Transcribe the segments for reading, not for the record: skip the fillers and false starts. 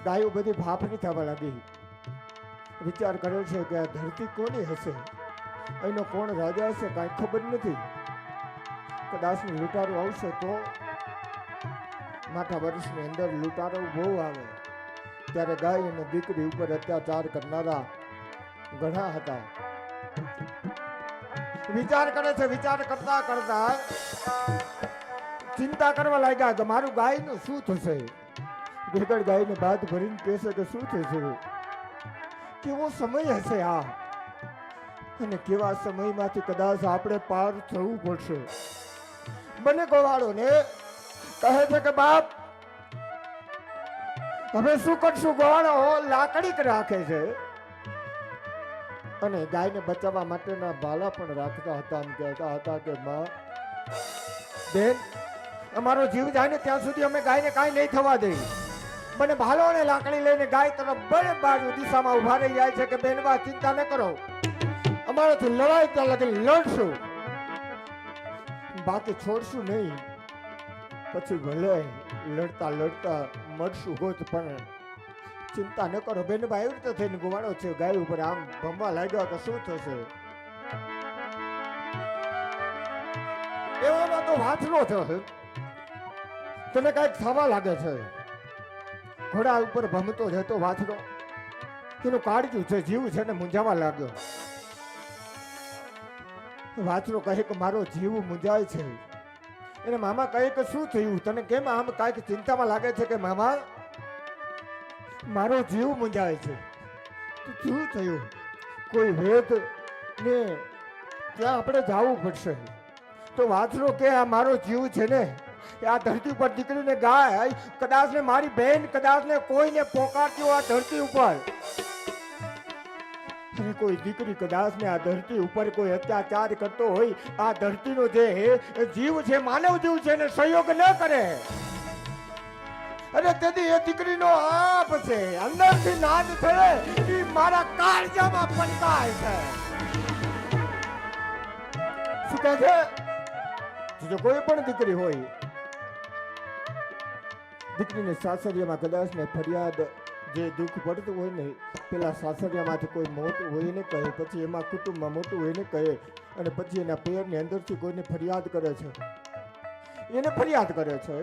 ગાયો બધી ભાફરી થવા લાગી. વિચાર કરે છે કે આ ધરતી કોની હશે, એનો કોણ રાજા હશે, કાંઈ ખબર નથી. કદાચ લૂંટારો આવશે તો માથા વર્ષની અંદર લૂંટારો બહુ આવે. ત્યારે ગાય અને દીકરી ઉપર અત્યાચાર કરનારા ઘણા હતા. વિચાર કરે છે. વિચાર કરતા કરતા ચિંતા કરવા લાગ્યા કે મારું ગાયનું શું થશે. ગીગડ ગાયને બાદ ભરીને કહેશે કે શું થશે, કેવો સમય હશે આ, અને કેવા સમયમાંથી કદાચ આપણે પાર થવું પડશે. બંને ગોવાળો ને કહે છે કે બાપ હવે શું કરશું. ગોવાળો લાકડી રાખે છે અને ગાયને બચાવવા માટેના ભાલા પણ રાખતા હતા. એમ કહેતા હતા કે માં બેન, અમારો જીવ જાય ને ત્યાં સુધી અમે ગાયને કાંઈ નહીં થવા દઈ. બંને ભાલો અને લાકડી લઈને ગાય તરફ બંને બાજુ દિશામાં ઉભા રહી જાય છે કે બેનબા ચિંતા ન કરો, અમારાથી લડાઈ ત્યાં લગી લડશું, બાકી છોડશું નહીં. પછી ભલે લડતા લડતા મળશું હોત પણ ચિંતા ન કરો. બેનબા એવી રીતે થઈને ગુવાડો છે ગાય ઉપર આમ ભમવા લાગ્યો કે શું થશે. એવામાં તો વાંચનો થશે, તને કઈક થવા લાગે છે. ઘોડા ઉપર ભમતો જતો વાછડો, એનું કાળજું છે, જીવ છે ને મૂંઝાવા લાગ્યો. વાછડો કહે કે મારો જીવ મૂંઝાય છે. એને મામા કહે કે શું થયું તને, કેમ આમ કાંઈક ચિંતામાં લાગે છે. કે મામા મારો જીવ મૂંઝાય છે. શું થયું? કોઈ વેદ ને ત્યાં આપણે જવું પડશે. તો વાછડો કે આ મારો જીવ છે ને, આ ધરતી ઉપર દીકરીને ગાય કદાચ ને મારી બહેન કદાચ ને કોઈને પોકારતી હોય આ ધરતી ઉપર, અને કોઈ દીકરી કદાચ ને આ ધરતી ઉપર કોઈ અત્યાચાર કરતો હોય, આ ધરતીનો જે જીવ છે માનવ જીવ છે ને સહયોગ ન કરે, અને તેથી એ દીકરીનો આપ છે અંદરથી નાદ છે એ મારા કાળજામાં પનકાય છે. શું કહે છે? જો કોઈ પણ દીકરી હોય, દીકરીને સાસરિયામાં કદાચ ને ફરિયાદ જે દુઃખ પડતું હોય ને, પેલા સાસરિયામાંથી કોઈ મોટું હોય ને કહે, પછી એમાં કુટુંબમાં મોટું હોય ને કહે, અને પછી એના પેરની અંદરથી કોઈને ફરિયાદ કરે છે, એને ફરિયાદ કરે છે,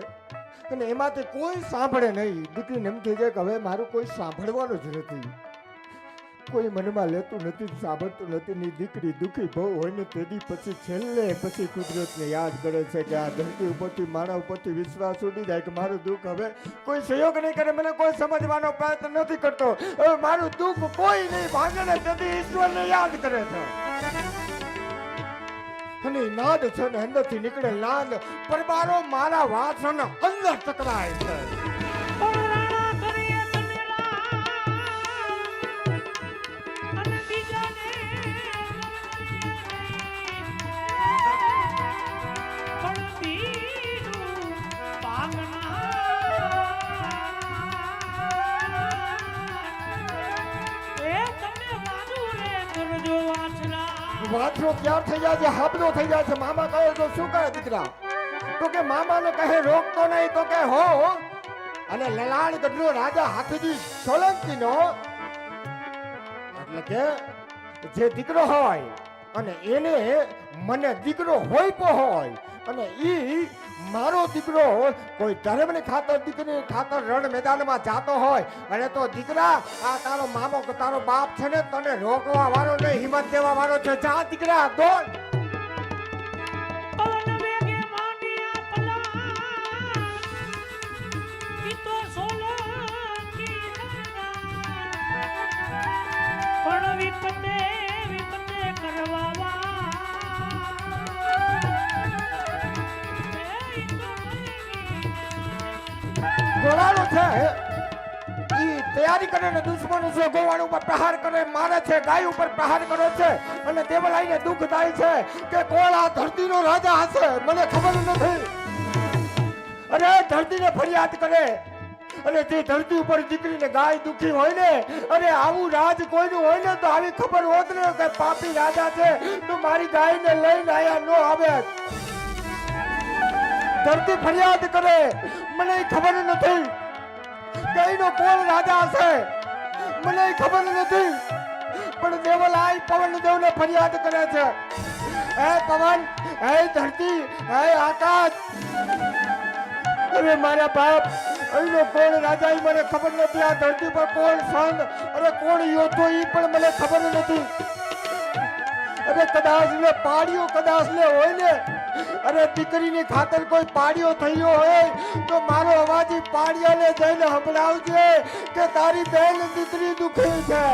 અને એમાંથી કોઈ સાંભળે નહીં. દીકરીને એમ થઈ જાય કે હવે મારું કોઈ સાંભળવાનું જ નથી, કોઈ મનમાં લેતું નથી, સાંભળતું નથી. ની દીકરી દુઃખી બહુ હોય ને તેથી પછી છેલ્લે પછી કુદરતને યાદ કરે છે કે આ ધરતી ઉપરથી મારા ઉપરથી વિશ્વાસ ઉડી જાય કે મારું દુઃખ હવે કોઈ સહયોગ નહીં કરે, મને કોઈ સમજવાનો પ્રયત્ન નથી કરતો, હવે મારું દુઃખ કોઈ નહીં ભાંગે ને તેથી ઈશ્વરને યાદ કરે છે. અને નાદ છે ને અંદરથી નીકળે નાદ પરબારો મારા વાસણ અંદર ટકરાય છે. વાછરો ક્યાં થઈ જાય છે, હાબલો થઈ જાય છે. મામા કહે તો શું કહે દીકરા? તો કે મામાને કહે રોકતો નહીં, તો કે હો. અને લલાણ ગઢનો રાજા હાથીજી સોલંકીનો, એટલે કે જે દીકરો હોય અને એને મને દીકરો હોય અને ઈ મારો દીકરો કોઈ ધર્મની ખાતર દીકરી ખાતર રણ મેદાનમાં જાતો હોય, અને તો દીકરા આ તારો મામો કે તારો બાપ છે ને તને રોકવા વાળો ને હિંમત દેવા વાળો છે. જા દીકરા દોડ. ગોળાનો છે ઈ તૈયારી કરે ને દુશ્મન છે, ગોવાળ ઉપર પ્રહાર કરે, મારે છે, ગાય ઉપર પ્રહાર કરે છે, અને દેવલાઈને દુઃખ થાય છે કે કોણ આ ધરતીનો રાજા હશે, મને ખબર નથી. અરે ધરતીને ફરિયાદ કરે, અને જે ધરતી ઉપર દીકરીને ગાય દુખી હોય ને, અરે આવું રાજ કોઈનું હોય ને તો આવી ખબર હોત ને કે પાપી રાજા છે તો મારી ગાયને લઈને આયા ન આવે. ધરતી ફરિયાદ કરે, મને ખબર નથી. કઈનો કોણ રાજા હશે મને ખબર નથી, પણ દેવલાઈ પવન દેવને ફરિયાદ કરે છે, હે પવન, હે ધરતી, હે આકાશ, અરે મારા બાપ અહીંનો કોણ રાજા એ મને ખબર નથી, આ ધરતી પર કોણ સંત અરે કોણ યોદ્ધો એ પણ મને ખબર નથી, અરે કદાચ ને પાડ્યો કદાચ ને હોય ને, અરે દીકરીની ખાતર કોઈ પાડ્યો થયો હોય તો મારો અવાજ પાડ્યાને જઈને સંભળાવજે કે તારી બેન દીકરી દુખી છે,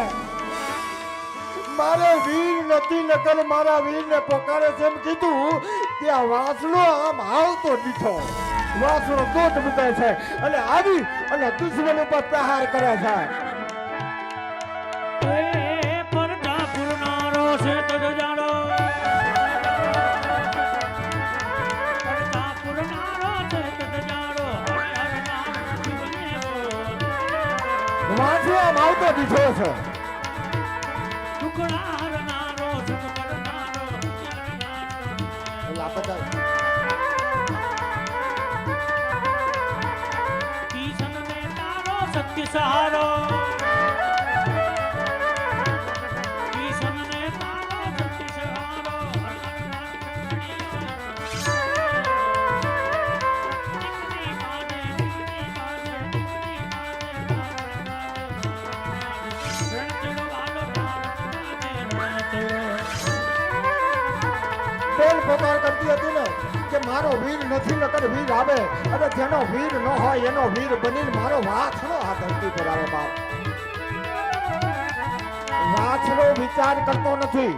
મારે વીર નથી નકર મારા વીરને પોકારે છે એમ કીધું કે આ વાસણો આમ આવતો દીઠો વાસણો દોટ મૂકે છે અને આવી અને દુશ્મન ઉપર પ્રહાર કરે છે. વાસણો આમ આવતો દીઠો છે. સહારો બોલ પોકાર કરતી હતી ને કે મારો વીર નથી નકર વીર આવે, અને જેનો વીર ન હોય એનો વીર બનીને મારો વાછડો આ ધરતી પર આવે. બાપ વાછડો વિચાર કરતો નથી,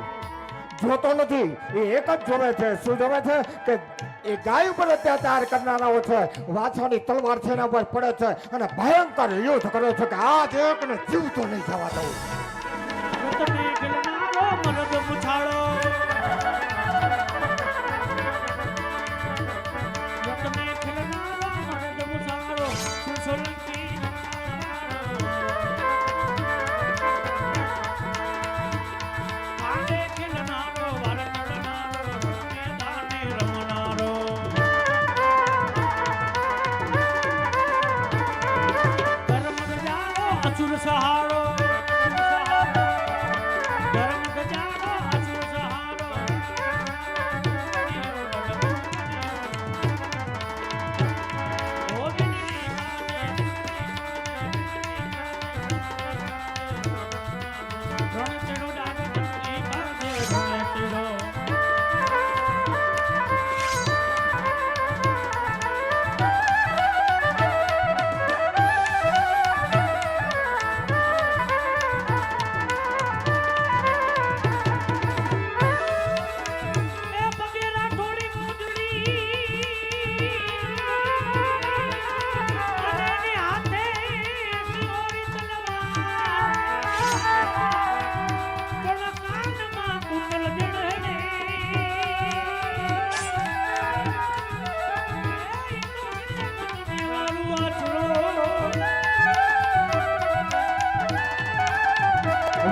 જોતો નથી, એ એક જ જોવે છે. શું જોવે છે કે એ ગાય ઉપર અત્યાચાર કરનારાઓ છે, વાછાની તલવાર છે એના પર પડે છે અને ભયંકર યુદ્ધ કરે છે કે આજ એકને જીવતો નહીં જવા દઉં. સહારો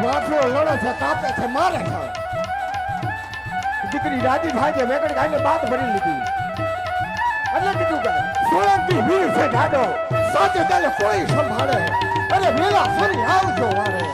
વાછડો લડે છે, કાપે છે, મારે છે. દીકરી રાજી થાય છે, વેકડ ગાયને બાત ભરી લીધી એટલે કીધું કે સોલંકી વીર છે દાદો, સાચે તાલે કોઈ સંભાળે, અરે વેલા ફરી આવજો વારે.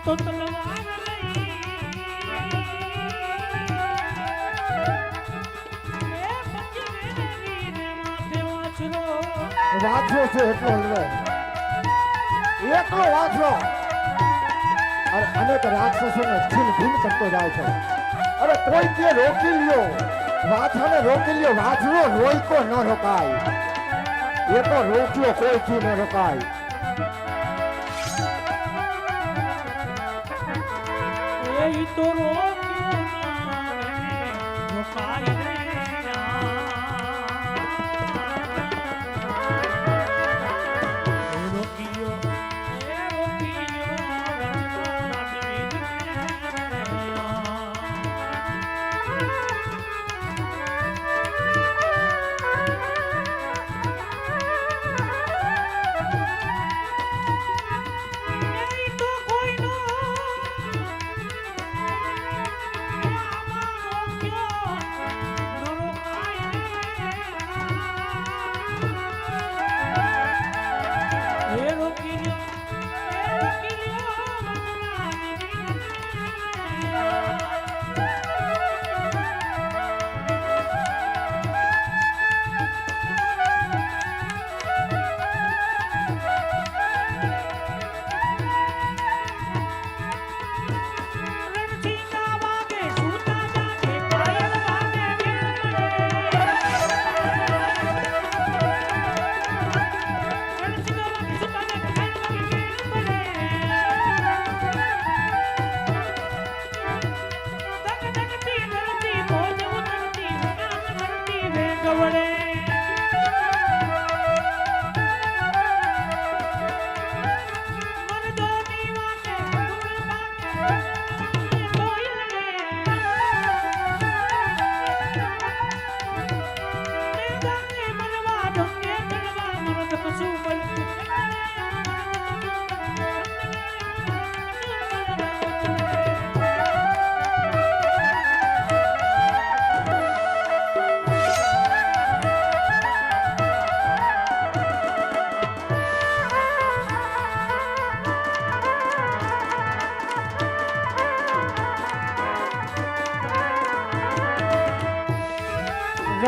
તો તલવાર વાછો છે એટલો હલવે, એકલો વાછો અરે અનેક રાક્ષસોને છીન ભીન કરતો જાય છે. અરે કોઈ કે રોકી લ્યો, વાછાને રોકી લ્યો, વાછરો રોઈકો ન રોકાય, એ તો રોક્યો કોઈથી ન રોકાય. એ તો રોક્યો ના રે, રોકાય રે ના. એ રોક્યો,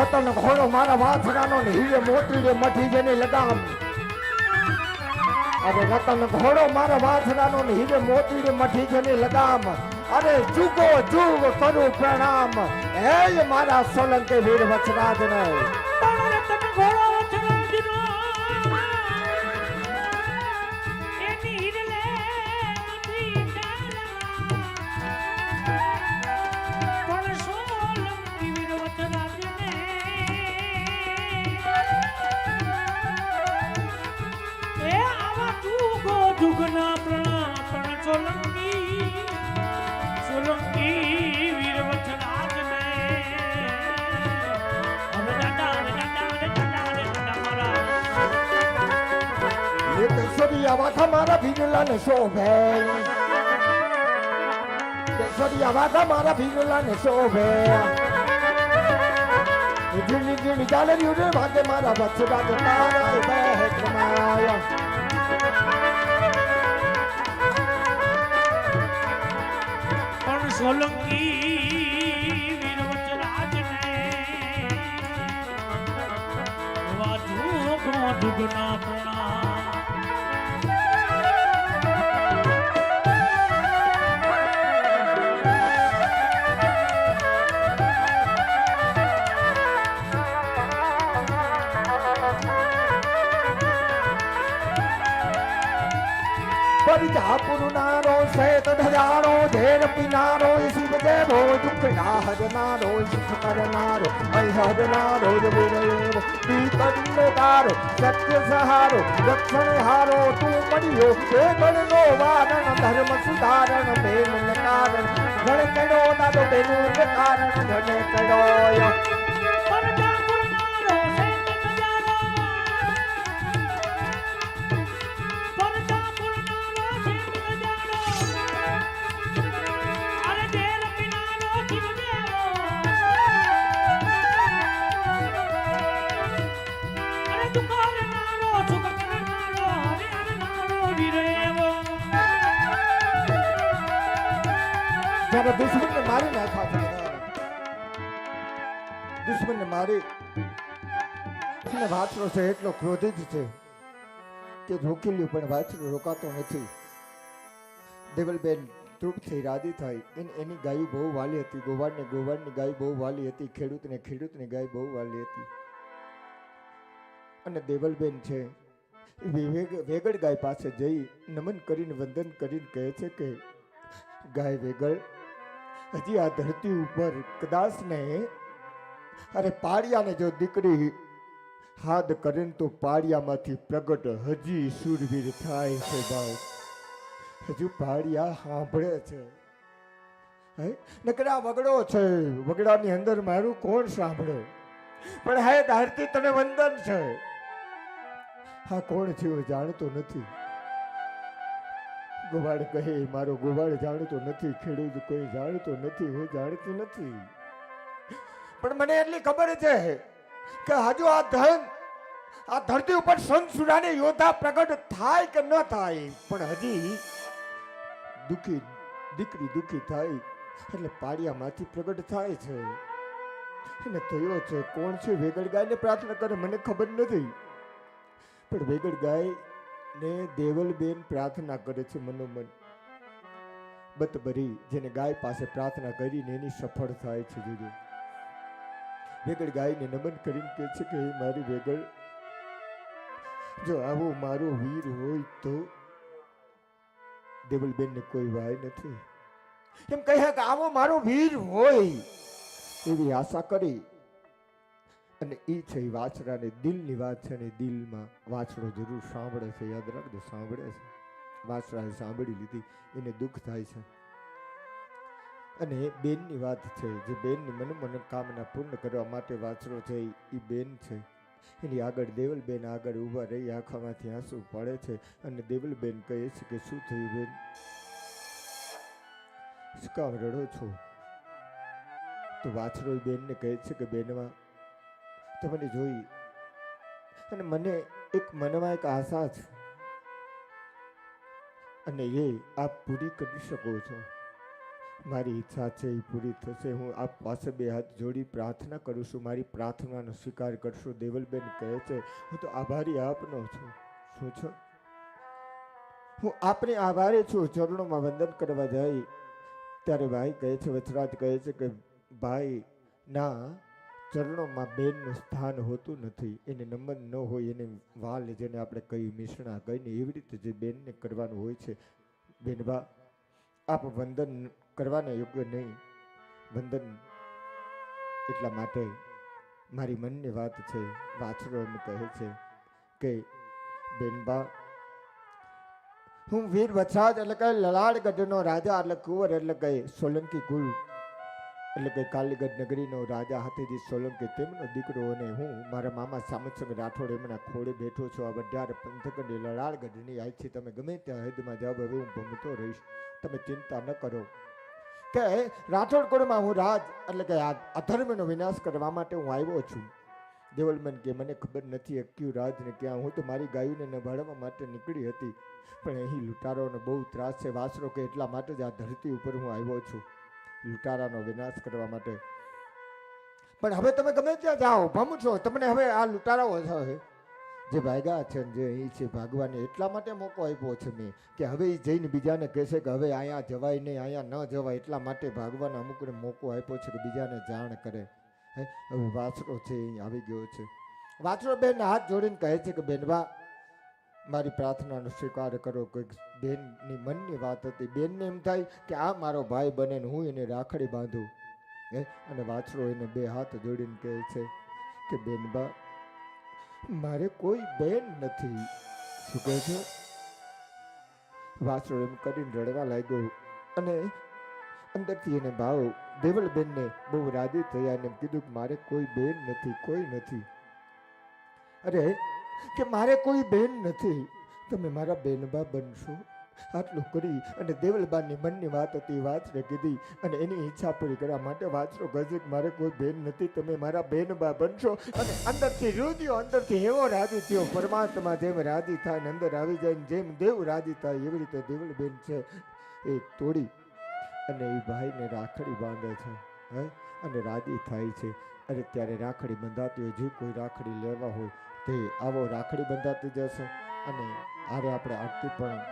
રતન ઘોડો મારા વાછરાનો ને હીરે મોતી રે મઠી જેની લગામ. અરે રતન ઘોડો મારા વાછરાનો ને હીરે મોતી રે મઠી જેની લગામ. અરે જુગો જુગ કરું પ્રણામ, હે મારા સોલંકી વીર વચરાજને. જુગના પ્રણામ પણ સોલંકી, સોલંકી વીર વચરાજને. હવે દાદા મારા એક સરિયા વાથા મારા ભીરલાને શોભે, સરિયા વાથા મારા ભીરલાને શોભે. ઝીણી ઝીણી ચાલર્યું રે ભાગે મારા વચરાજ તારા બે કમાયા. સોલંકી વીર વચરાજને વાજુ દુગના પ્રણામ. परिजापुर नारो सैत धजारो धेर पिनारो शिव जय भो दुख नाहर नारो सुख करनारो अहद नारो जबेरेव पीतंड तारो सत्य सहारो रक्षण हारो तू मरियो हे गणनो वारण धर्म सुधारण प्रेम न कारण गण करो ना तो बेनु कारण गण करो. જ્યારે દુશ્મનને મારી નાખ્યા છે, દુશ્મનને મારી અને વાછરો છે એટલો ક્રોધિત છે કે રોકી લ્યું પણ વાછરો રોકાતો નથી. દેવલબેન તૃપ્ત થઈ રાજી થાય એની ગાયો બહુ વાલી હતી. ગોવાળની ગાય બહુ વાલી હતી. ખેડૂતની ગાય બહુ વાલી હતી. અને દેવલબેન છે વેગળ ગાય પાસે જઈ નમન કરીને વંદન કરીને કહે છે કે ગાય વેગળ, હજી આ ધરતી ઉપર કદાચ ને અરે પાડિયાને જો દીકરી હાથ કરે તો પાડિયામાંથી પ્રગટ હજી સુરવીર થાય છે. ભાઈ હજુ પાડિયા સાંભળે છે. હે નકરા વગડો છે, વગડાની અંદર મારું કોણ સાંભળે? પણ હે ધરતી તને વંદન છે. હા કોણ છે હું જાણતો નથી. ગોવાળ કહે મારો ગોવાળ જાણતો નથી, ખેડૂત કોઈ જાણતો નથી, હું જાણતી નથી. પણ મને એટલી ખબર છે કે હજુ આ ધરતી ઉપર સંસુરાને યોદ્ધા પ્રગટ થાય કે ન થાય, પણ હજી દીકરી દુખી થાય એટલે પાડિયામાંથી પ્રગટ થાય છે. અને થયો છે કોણ છે? વેગળ ગાયને પ્રાર્થના કરે મને ખબર નથી, પણ વેગળ ગાય ને દેવલબેન પ્રાર્થના કરે છે મનોમન. બતબરી જેને ગાય પાસે પ્રાર્થના કરીને એની સફળ થાય છે. જોજો વેગળ ગાયને નમન કરીને કહે છે કે મારી વેગળ, જો આવો મારો વીર હોય તો. દેવલબેનને કોઈ વાય નથી. એમ કહે કે આવો મારો વીર હોય એવી આશા કરી. અને એ છે વાછરાને દિલની વાત છે ને દિલમાં વાછરો જરૂર સાંભળે છે. યાદ રાખજો, સાંભળે છે. વાછરાએ સાંભળી લીધી, એને દુઃખ થાય છે. અને બેનની વાત છે, જે બેનની મનોકામના પૂર્ણ કરવા માટે વાછરો છે એ બેન છે. એની આગળ દેવલબેન આગળ ઊભા રહી આંખોમાંથી આંસુ પડે છે. અને દેવલબેન કહે છે કે શું થયું બેન, શું કામ રડો છો? તો વાછરો બેનને કહે છે કે બેનમાં તમને જોઈ અને મને મનમાં એક આશા છે અને એ આપ પૂરી કરી શકો છો. મારી ઈચ્છા છે એ પૂરી થશે. હું આપ પાસે બે હાથ જોડી પ્રાર્થના કરું છું, મારી પ્રાર્થનાનો સ્વીકાર કરશો? દેવલબેન કહે છે હું તો આભારી આપનો છું. શું છો? હું આપને આભારી છું. ચરણોમાં વંદન કરવા જાય ત્યારે ભાઈ કહે છે, વચરાજ કહે છે કે ભાઈ ના ચરણોમાં બેનનું સ્થાન હોતું નથી. એને નમન ન હોય, એને વાલ જેને આપણે કહી મિશ્રણા કહીને એવી રીતે જે બેનને કરવાનું હોય છે. બેનબા આપ વંદન કરવાના યોગ્ય નહીં. વંદન એટલા માટે મારી મનની વાત છે. વાછરો એમ કહે છે કે બેનબા હું વીર વછરાજ એટલે કે લલાડગઢનો રાજા એટલે કુંવર એટલે કે સોલંકી કુળ એટલે કે કાલીગઢ નગરીનો રાજા હાથીજી સોલંકી તેમનો દીકરો અને હું મારા મામા સામતસિંહ રાઠોડ એમના ખોળે બેઠો છું. આ વઢિયાર પંથકની લલાડગઢની આજથી તમે ગમે ત્યાં હદમાં જાવ, હવે હું ભમતો રહીશ, તમે ચિંતા ન કરો. કે રાઠોડ કુળમાં હું રાજ એટલે કે આ અધર્મનો વિનાશ કરવા માટે હું આવ્યો છું. દેવલબેન કે મને ખબર નથી અક્યું રાજ ને ક્યાં. હું તો મારી ગાયોને નભાડવા માટે નીકળી હતી, પણ અહીં લૂંટારોનો બહુ ત્રાસ છે. વાસરો કે એટલા માટે જ આ ધરતી ઉપર હું આવ્યો છું, લૂંટારાનો વિનાશ કરવા માટે. પણ હવે તમે ગમે ત્યાં જાઓ ભમ છો, તમને હવે આ લૂંટારાઓ છે જે ભાગ્યા છે જે અહીં છે ભાગવાને એટલા માટે મોકો આપ્યો છે મેં કે હવે એ જઈને બીજાને કહેશે કે હવે અહીંયા જવાય નહીં, અહીંયા ન જવાય, એટલા માટે ભાગવાને અમુકને મોકો આપ્યો છે કે બીજાને જાણ કરે. હવે વાછરો છે અહીં આવી ગયો છે. વાછરો બેન હાથ જોડીને કહે છે કે બેનવા મારી પ્રાર્થનાનો સ્વીકાર કરો. કોઈક બેનની મનની વાત હતી. બેનને એમ થાય કે આ મારો ભાઈ બને ને હું એને રાખડી બાંધું. અને વાછરો એને બે હાથ જોડીને કહે છે કે બેનબા મારે કોઈ બેન નથી. શું કહે છે? વાછરો એમ કરીને રડવા લાગ્યો અને અંદરથી એને ભાવ દેવલબેનને બહુ રાજી થયા અને કીધું કે મારે કોઈ બેન નથી, કોઈ નથી. અરે કે મારે કોઈ બેન નથી, તમે મારા બેનબા બનશો. આટલું કરી અને દેવલબાની મનની વાત હતી વાછરે કીધી અને એની ઈચ્છા પૂરી કરવા માટે વાછરો કહે મારે કોઈ બેન નથી, તમે મારા બેનબા બનશો. અને અંદરથી રુદિયો, અંદરથી એવો રાજી થયો. પરમાત્મા જેમ રાજી થાય ને અંદર આવી જાય ને જેમ દેવ રાજી થાય એવી રીતે દેવલબેન છે એ તોડી અને એ ભાઈને રાખડી બાંધે છે અને રાજી થાય છે. અને ત્યારે રાખડી બંધાતી હોય, જે કોઈ રાખડી લેવા હોય તે આવો રાખડી બંધાતી જશે. અને આરે આપણે આરતી પણ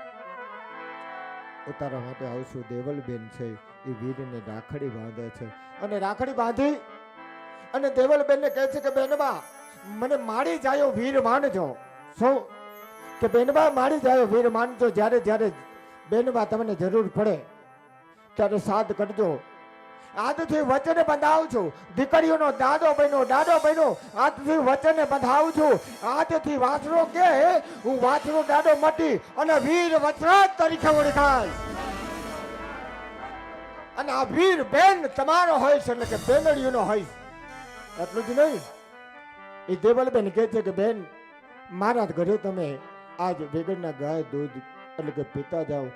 ઉતારવા માટે આવશું. દેવલબેન છે એ વીરને રાખડી બાંધે છે અને રાખડી બાંધી અને દેવલબેનને કહે છે કે બેનબા મને મારી જાયો વીર માનજો. શું કે બેનબા મારી જાયો વીર માનજો. જ્યારે જ્યારે બેનબા તમને જરૂર પડે ત્યારે સાથ કરજો. આજથી વચને બંધાવું છું. દીકરીઓનો દાદો બન્યો આજથી વચને બંધાવું છું. આજથી વાછરો કે હું વાછરો દાદો મટી અને વીર વચરાજ તરીકે ઓળખાય. અને આ વીર બેન તમારો હોય છે એટલે કે બેનડીઓનો હોય. એટલું જ નહીં, એ દેવલબેન કહે છે કે બેન મારા ઘરે તમે આજ વેગળના ગાય દૂધ એટલે કે પીતા જાઓ.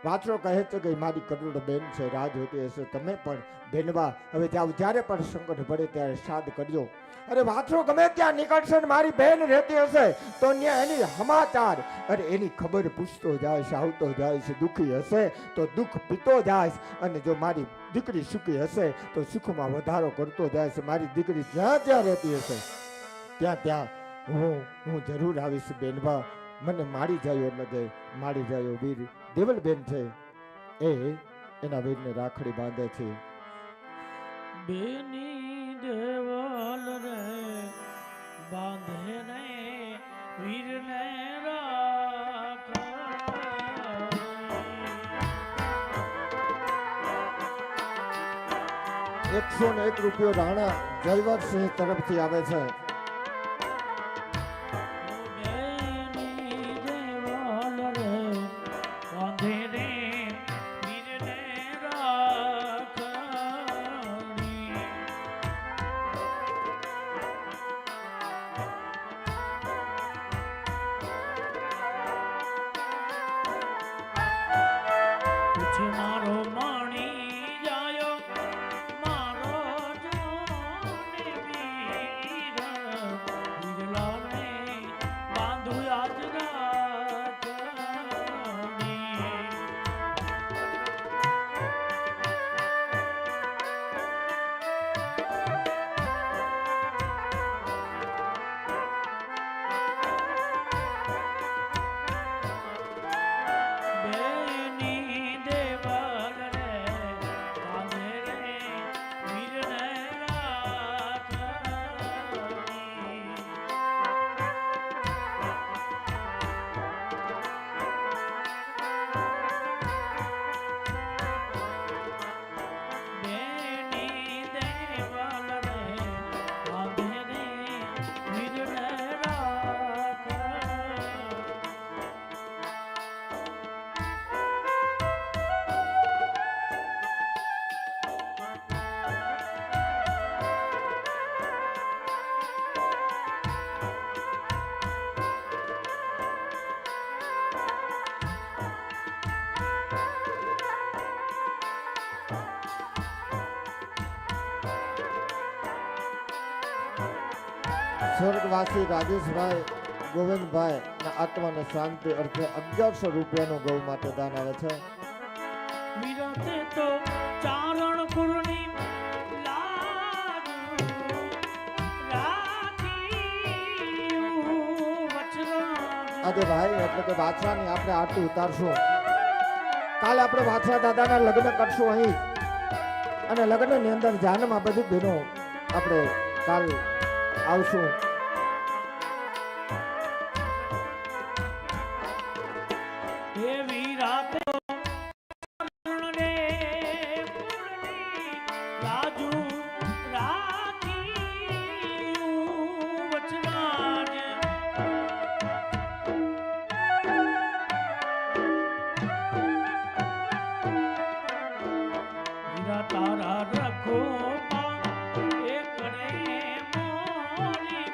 વાછરો કહે છે કે મારી કરોડ બેન છે, રાજ હોતી હશે. તમે પણ બેનવા હવે જાઓ, જ્યારે પણ સંકટ પડે ત્યારે સાથ કરજો. અરે વાછરો ગમે ત્યાં નીકળશે ને મારી બેન રહેતી હશે તો ત્યાં એની સમાચાર અરે એની ખબર પૂછતો જાય છે, આવતો જાય છે. દુઃખી હશે તો દુઃખ પીતો જાય અને જો મારી દીકરી સુખી હશે તો સુખમાં વધારો કરતો જાય છે. મારી દીકરી જ્યાં જ્યાં રહેતી હશે ત્યાં ત્યાં હું જરૂર આવીશ બેનવા. મને મારી જાય એટલે કે મારી જાય વીર દેવલબેન છે એ એના વીરને રાખડી બાંધે છે. બેની દેવલ રે બાંધે ને વીરને રાખડી. 101 રૂપિયો રાણા જયવરસિંહ તરફથી આવે છે. મારો માણી જાયો મારો જોને વીર વીરલાને બાંધુ આજ રાખડી. સ્વર્ગવાસી રાજેશભાઈ ગોવિંદભાઈ ના આત્માને શાંતિ અર્થે 1100 રૂપિયાનું ગૌ માટે દાન આવે છે. વિરતે તો ચારણ કુરની લાજુ રાખી વચરાજ. આજે ભાઈ એટલે કે વાછરાની આપણે આરતી ઉતારશું. કાલે આપણે વાછરા દાદાના લગ્ન કરશું અહીં અને લગ્નની અંદર જાનમાં બધી બહેનો આપણે કાલ આવશું. એવી રાતે ચારણ રે કુરની લાજુ રાખી વચરાજ. વીરા તારા રખો એ કરે મોરી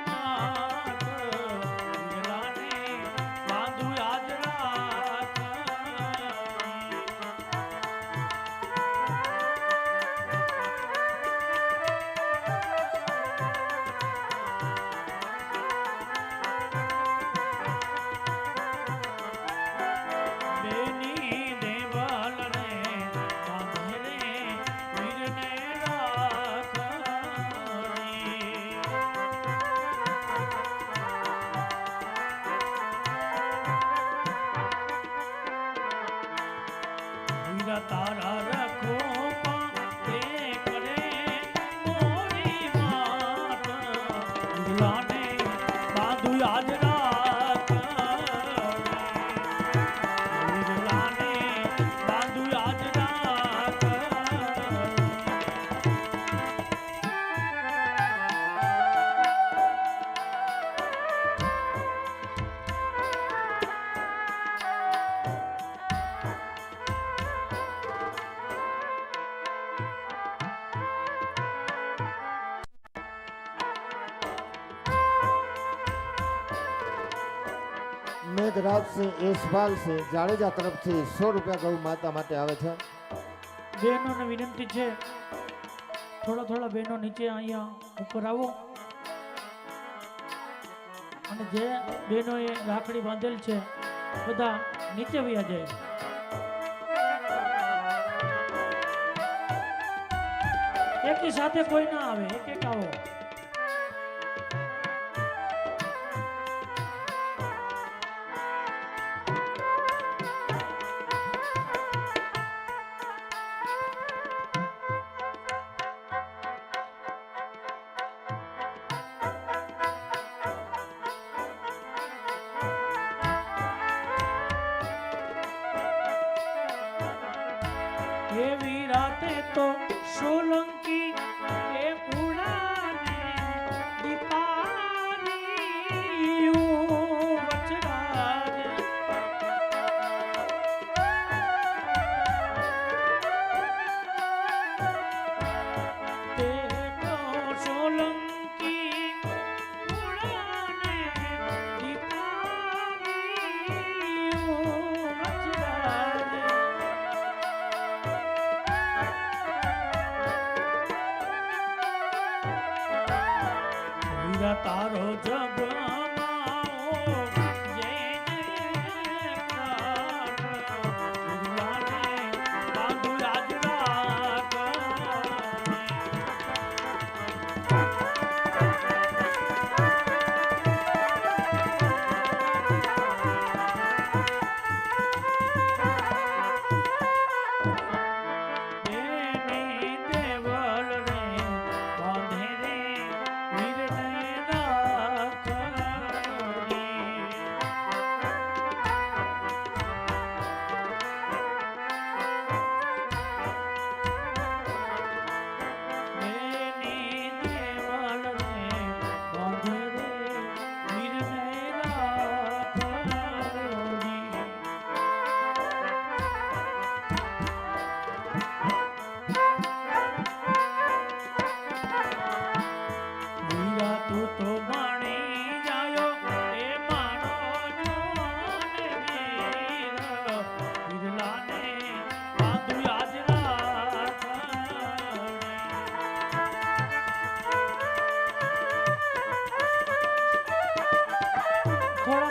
વિરલાને બાંધું આજ રાત વિરલાને બાંધું આજ રાત મેઘરાજ સિંહ યશપાલ સિંહ જાડેજા તરફથી 100 રૂપિયા ગૌ માતા માટે આવે છે. બહેનોને વિનંતી છે થોડા બહેનો નીચે અહીંયા ઉપર આવો અને જે બહેનોએ રાખડી બાંધેલ છે બધા નીચે વયા જાય. એકી સાથે કોઈ ના આવે, એક આવો. એવી રાતે તો સોલંકી એ પુરાને દીપાની વચરાજ તે તો સોલંકી પુરાને દીપાની વચરાજ તારો જગમાઓ જય જયકાર વિરલાને બાંધું આજ રાત દેની દેવલ રે બાંધે રે વીરને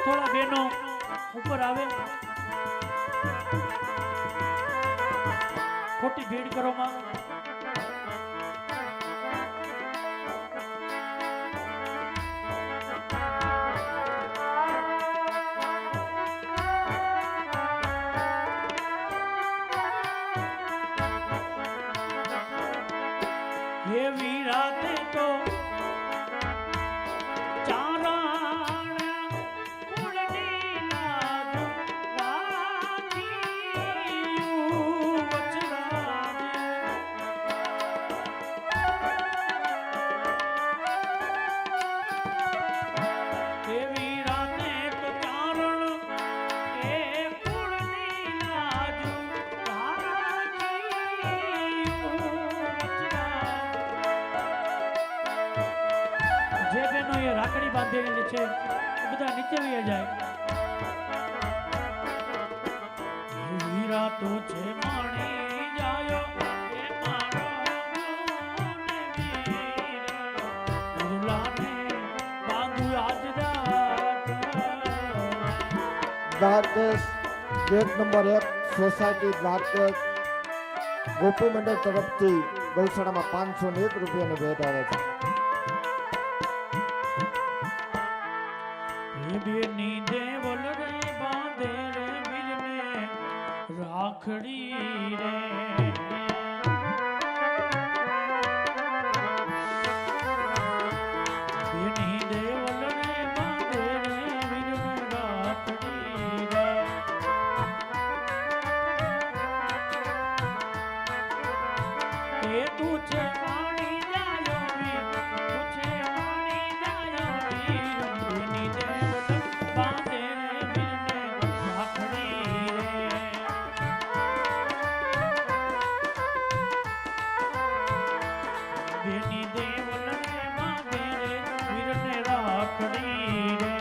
થોડા બહેનો ઉપર આવે. ખોટી ભીડ કરો માં. એવી રાતે તો જે બહેનો એ રાખડી બાંધેલી છે એ બધા નીચે વયા જાય. હીરા તો છે માણી જાયો એ મારો વિરલાને બાંધું આજ રાત. Dwarkesh gate number 1 society Dwarkesh Gopi Mandal તરફથી ગૌશાળામાં 501 રૂપિયાની ભેટ આવે છે. બેની દેવલ રે બાંધે રે વીરને રાખડી રે બેની બેની દેવલને બાંધે રે વીરને રાખડી રે. એ તું છે મારી જાયો વીર, તું છે મારી જાયો વીર, બેની દેવલન બાંધે રે વીરને રાખડી રે. બેની દેવલને બાંધે રે વીરને રાખડી રે.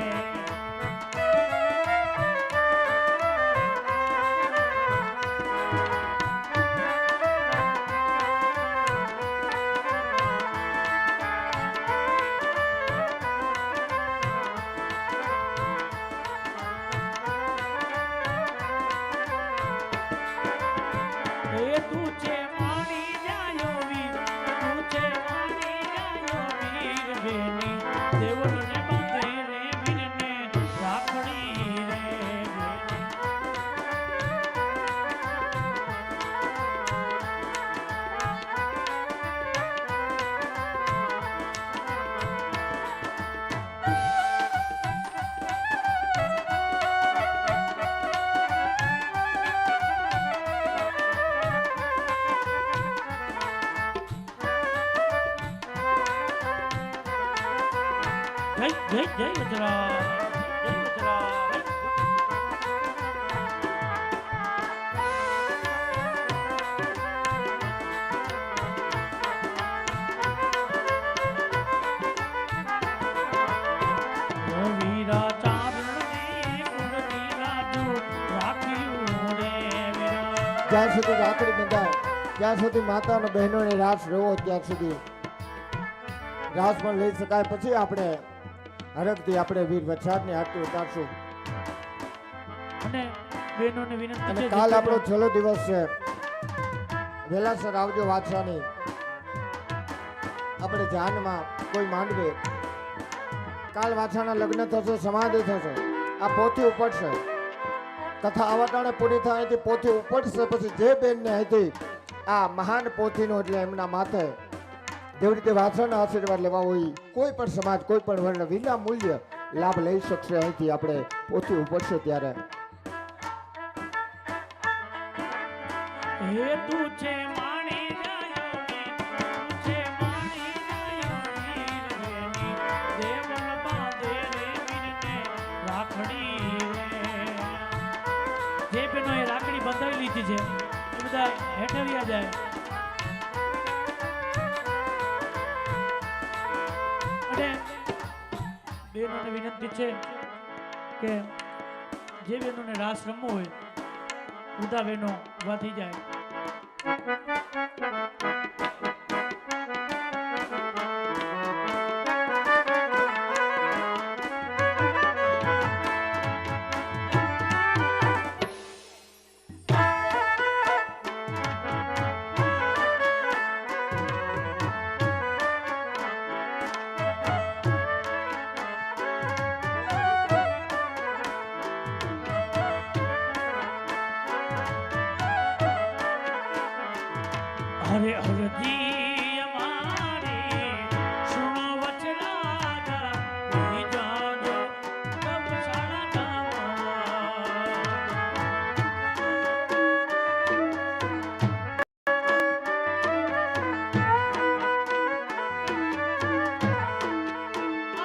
એ તું છે મારી જાયો વીર, તું છે મારી જાયો વીર, બેની દેવલને બાંધે રે વીરને રાખડી રે. જય જય જય વજરાજ, જય વજરાજ. વીરા ચારણની કુળની રાજુ રાખ્યું રે વીરા. જ્યાં સુધી રાખડી બંધાય ત્યાં સુધી માતા અને બહેનોને રાસ રહેવો, ત્યાં સુધી રાસ પણ લઈ શકાય. પછી આપણે હરખથી આપણે વીર વછરાજની આરતી ઉતારશું. અને બહેનોને વિનંતી અને છે કાલ આપણો છેલ્લો દિવસ છે. વહેલાસર આવજો વાછરાની. આપણે જાનમાં કોઈ માંડવે કાલ વાછરાના લગ્ન થશે, સમાધિ થશે, આ પોથી ઉપડશે. કથા આવટાણે પૂરી થાય અહીંથી પોથી ઉપડશે. પછી જે બેનને અહીંથી આ મહાન પોથીનો એટલે એમના માથે જેવી રીતે વાછરાના આશીર્વાદ લેવા હોય, કોઈ પણ સમાજ કોઈ પણ વર્ણ વિના મૂલ્ય લાભ લઈ શકશે. અહીંથી આપણે પોથી ઉપડશે ત્યારે હે તું છે માણી જાયો વીર, તું છે માણી જાયો વીર, બેની દેવલ બાંધે રે વીરને રાખડી રે. જે બહેનોએ રાખડી બંધાવી લીધી છે એ બધા હેઠવ્યા જાય. અને બહેનોને વિનંતી છે કે જે બહેનોને રાસ રમવો હોય બધા બહેનો ઊભા થઈ જાય. હરે હરજી અમારી સુનો વચરાજા, લઈ જાજો ગૌશાળા ગામમાં.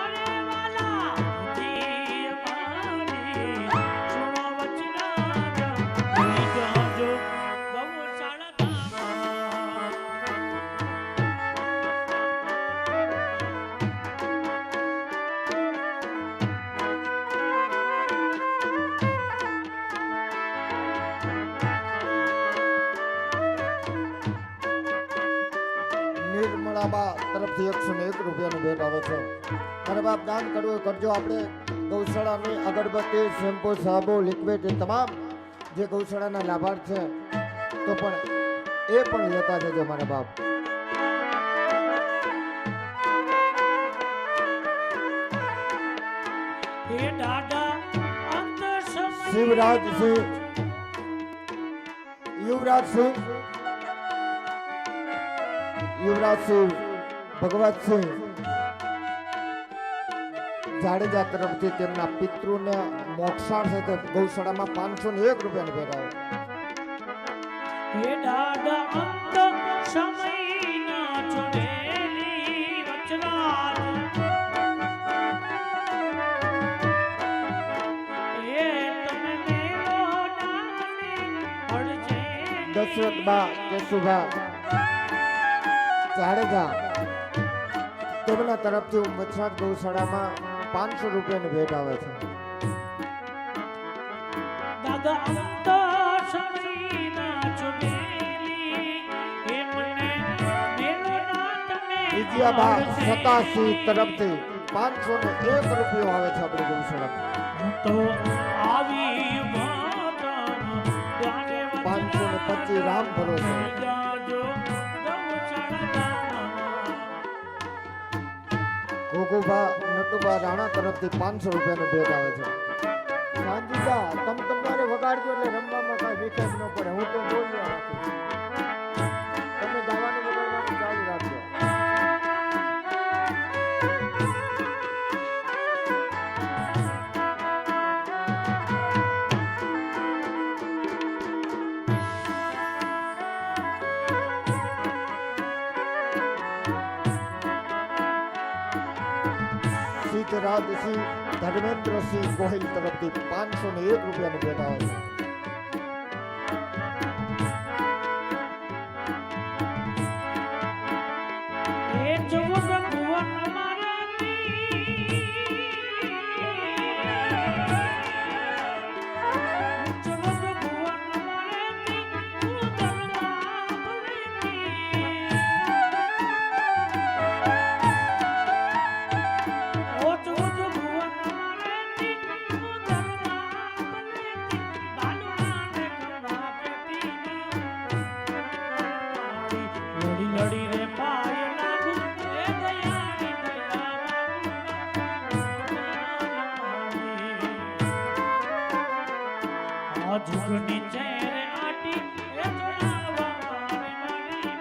અરે વાલા હરજી અમારી સુનો વચરાજા, લઈ જાજો ગૌશાળા ગામમાં. નિર્મળાબા તરફથી 101 રૂપિયાનું ભેટ આવે છે. મારે બાપ દાન કરવું હોય કરજો. આપણે ગૌશાળાની અગરબત્તી, શેમ્પુ, સાબુ, લિક્વિડ એ તમામ જે ગૌશાળાના લાભાર્થ છે તો પણ એ પણ લેતા જજો મારા બાપ. હે દાદા અંત સમય શિવરાજસિંહ, યુવરાજસિંહ, યુવરાજસિંહ, ભગવતસિંહ, જાડેજા તરફથી તેમના પિતૃને મોક્ષાર્થે તે ગૌશાળામાં 501 રૂપિયાની ભેટ આવે હે દાદા અંત સમયના છોડેલી વચરાત એ તમે મેલો નાને પડજે દશરથ બા કેશુભા જાડેજા તેમના તરફથી વચરાત ગૌશાળામાં 500 રૂપિયાની ભેટ આવે છે દાદા અંત સમયના છોડેલી એ મને મેલો ના તમે વિજયાબા પડજે. સતાસી તરફથી 501 રૂપિયો આવે છે આપણી ગૌશાળામાં હું તો આવી વાતન દ્વારે 525 રામ ભરોસે જાજો ગૌશાળા ગોગુભા નટુભા રાણા તરફથી 500 રૂપિયાની ભેટ આવે છે ગાંધીજા તમારે વગાડજો એટલે રમવામાં કાંઈ વિખેસ ન પડે હું તો બોલ્યો નથી તમે ગાવાનું વગાડવાનું ચાલુ રાખજો સિદ્ધરાજસિંહ ધર્મેન્દ્રસિંહ ગોહિલ તરફથી 501 રૂપિયાની ભેટ આવે છે એ જુઓ ભગવાન મારાથી જુઓ ભગવાન મારાથી તું દરબાર ઓ જુઓ ભગવાન મારાથી તું દરબાર બાલુનાને કમરા કેતી લડી લડી રે પાય લાગુ એ દયાની દયા આ જુગની ચેરે આટી એ જોડાવા મારે નાની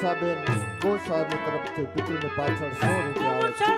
આશાબેન ગોસ્વામી તરફથી પીટીની પાછળ 100 રૂપિયા આવે છે.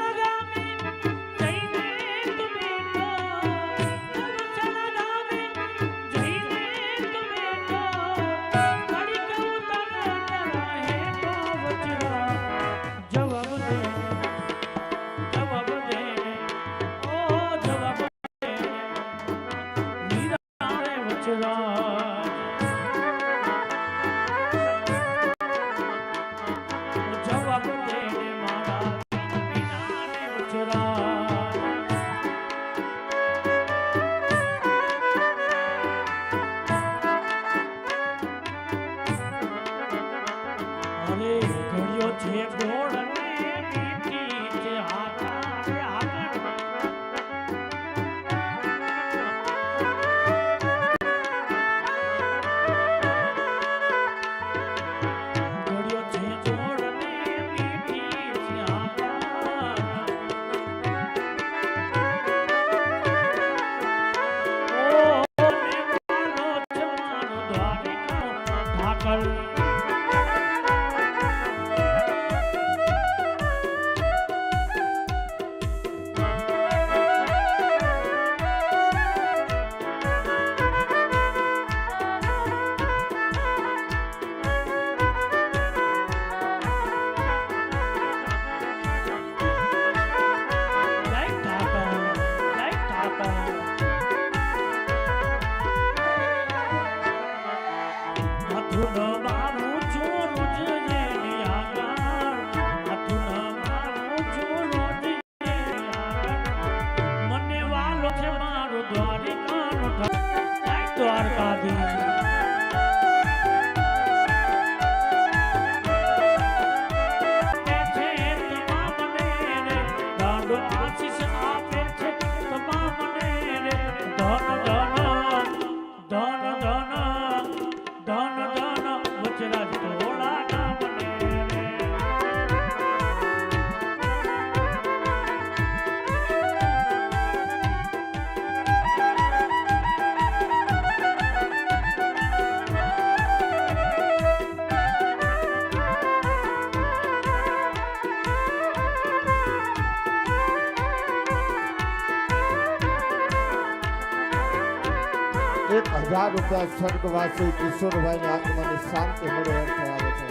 ₹1000 સ્વર્ગવાસી કિશોરભાઈની આત્માની શાંતિ મળે અર્થ આવે છે.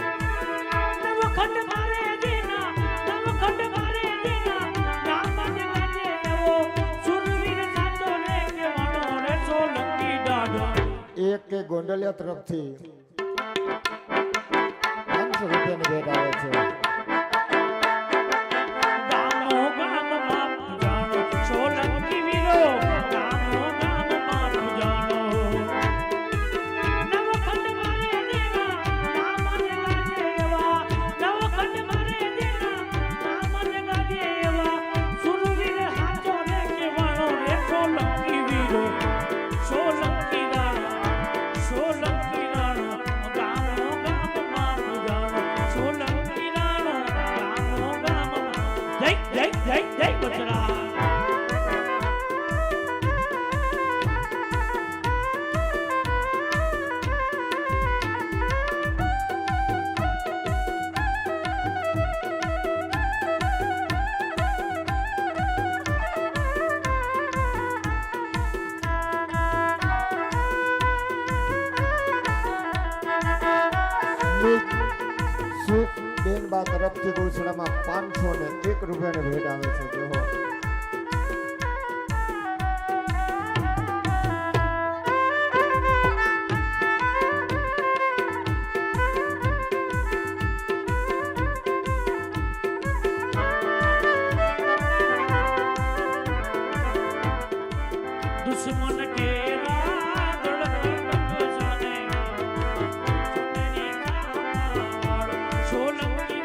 નવખંડ મારે દેના, નવખંડ મારે દેના, નામ મને ગાજે એવો સુરવીર સાચો રે કે વણો રે સોલંકી દાડો. એક કે ગોંડલિયા તરફથી 500 રૂપિયાની ભેટ આવે છે. ગામો ગામમાં જાણો સોલંકી વીરો, ગામો ગામમાં જાણો. નવખંડ મારે દેના, નામ મને ગાજે એવા, નવખંડ મારે દેના, નામ મને ગાજે એવા સુરવીર સાચો રે કે વણો રે સોલંકી વીરો, સોલંકી દાડો, સોલંકી દાડો. ગામો ગામમાં જાણો સોલંકી દાડો, ગામો ગામમાં. જય જય જય જય બચરા. સુખ બેનબા તરફથી ગોસડામાં 501 રૂપિયાની ભેટ આવે છે. જોહો दुश्मन के સોલંકી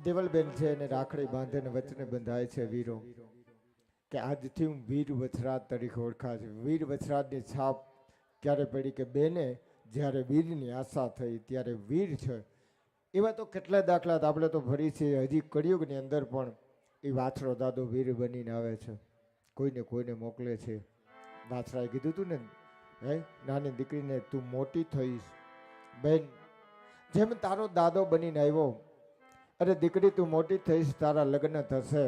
દેવલબેન છે એને રાખડી બાંધીને વચને બંધાય છે વીરો કે આજથી હું વીર વછરાજ તરીકે ઓળખાય છે. વીર વછરાજની છાપ ક્યારે પડી કે બેને જ્યારે વીરની આશા થઈ ત્યારે વીર છે. એવા તો કેટલા દાખલા આપણે તો ભરી છે. હજી કળિયુગની અંદર પણ એ વાછરો દાદો વીર બનીને આવે છે, કોઈને મોકલે છે. વાછરાએ કીધું તું ને, હે નાની દીકરીને તું મોટી થઈશ બેન, જેમ તારો દાદો બનીને આવ્યો, અરે દીકરી તું મોટી થઈશ, તારા લગ્ન થશે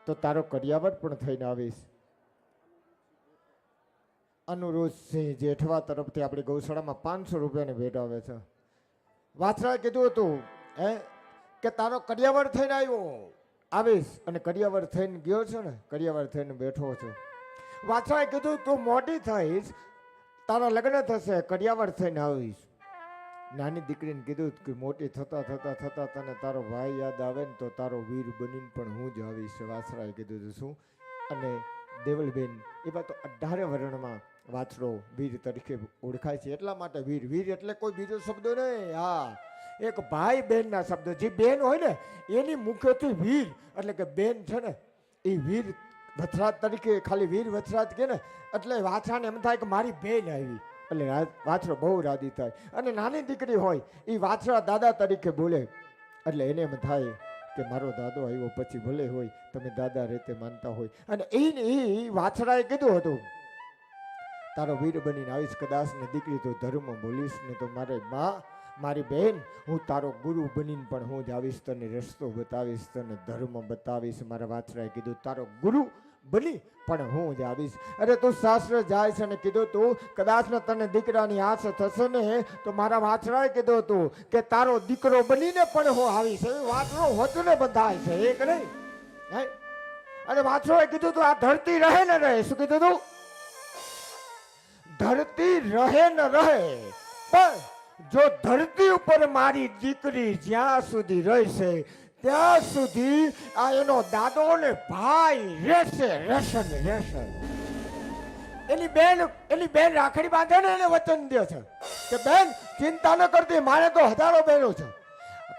તો તારો કરિયાવર પણ થઈને આવીશ. અનુરોધસિંહ જેઠવા તરફથી આપણી ગૌશાળામાં 500 રૂપિયાની ભેટ આવે છે. વાછરાએ કીધું હતું કે તારો કરિયાવર થઈને આવીશ, અને કરિયાવર થઈને ગયો છે ને, કરિયાવર થઈને બેઠો છે. વાછરાએ કીધું તું મોટી થઈશ, તારા લગ્ન થશે, કરિયાવર થઈને આવીશ. નાની દીકરીને કીધું કે મોટી થતા તને તારો ભાઈ યાદ આવે ને તો તારો વીર બનીને પણ હું જ આવીશ. વાછરાએ કીધું હતું શું? અને દેવલબેન એવા તો 18 વર્ણમાં વાછરો વીર તરીકે ઓળખાય છે. એટલા માટે વીર એટલે કોઈ બીજો શબ્દ નહીં, હા એક ભાઈ બહેનના શબ્દો. જે બેન હોય ને એની મુખેથી વીર એટલે કે બેન છે ને એ વીર વછરાજ તરીકે, ખાલી વીર વછરાજ કે ને એટલે વાછરાને એમ થાય કે મારી બેન આવી, એટલે વાછરો બહુ રાજી થાય. અને નાની દીકરી હોય એ વાછરા દાદા તરીકે બોલે એટલે એને એમ થાય કે મારો દાદો આવ્યો, પછી ભલે હોય તમે દાદા રીતે માનતા હોય. અને એ વાછરાએ કીધું હતું તારો વીર બનીને આવીશ, કદાચ ને દીકરી તો ધર્મ બોલીશ ને તો મારે માં મારી બહેન હું તારો ગુરુ બનીને પણ હું જ આવીશ, તને રસ્તો બતાવીશ, તને ધર્મ બતાવીશ. મારા વાછરાએ કીધું તારો ગુરુ બની પણ હું જ આવીશ. અરે તું સાસરે જાય છે ને કીધું તું કદાચ ને તને દીકરાની આશ થશે ને તો મારા વાછરાએ કીધું તું કે તારો દીકરો બનીને પણ હું આવીશ. વાછરો હોતને બંધાય છે એક નહીં. અને વાછરોએ કીધું તું આ ધરતી રહે ને રહે. શું કીધું તું? ધરતી રહે ન રહે, પણ જો ધરતી ઉપર મારી દીકરી જ્યાં સુધી રહેશે ત્યાં સુધી આ એનો દાદો ને ભાઈ રહેશે. એની બેન રાખડી બાંધે ને એને વચન દે છે કે બેન ચિંતા ન કરતી, મારે તો હજારો બહેનો છે,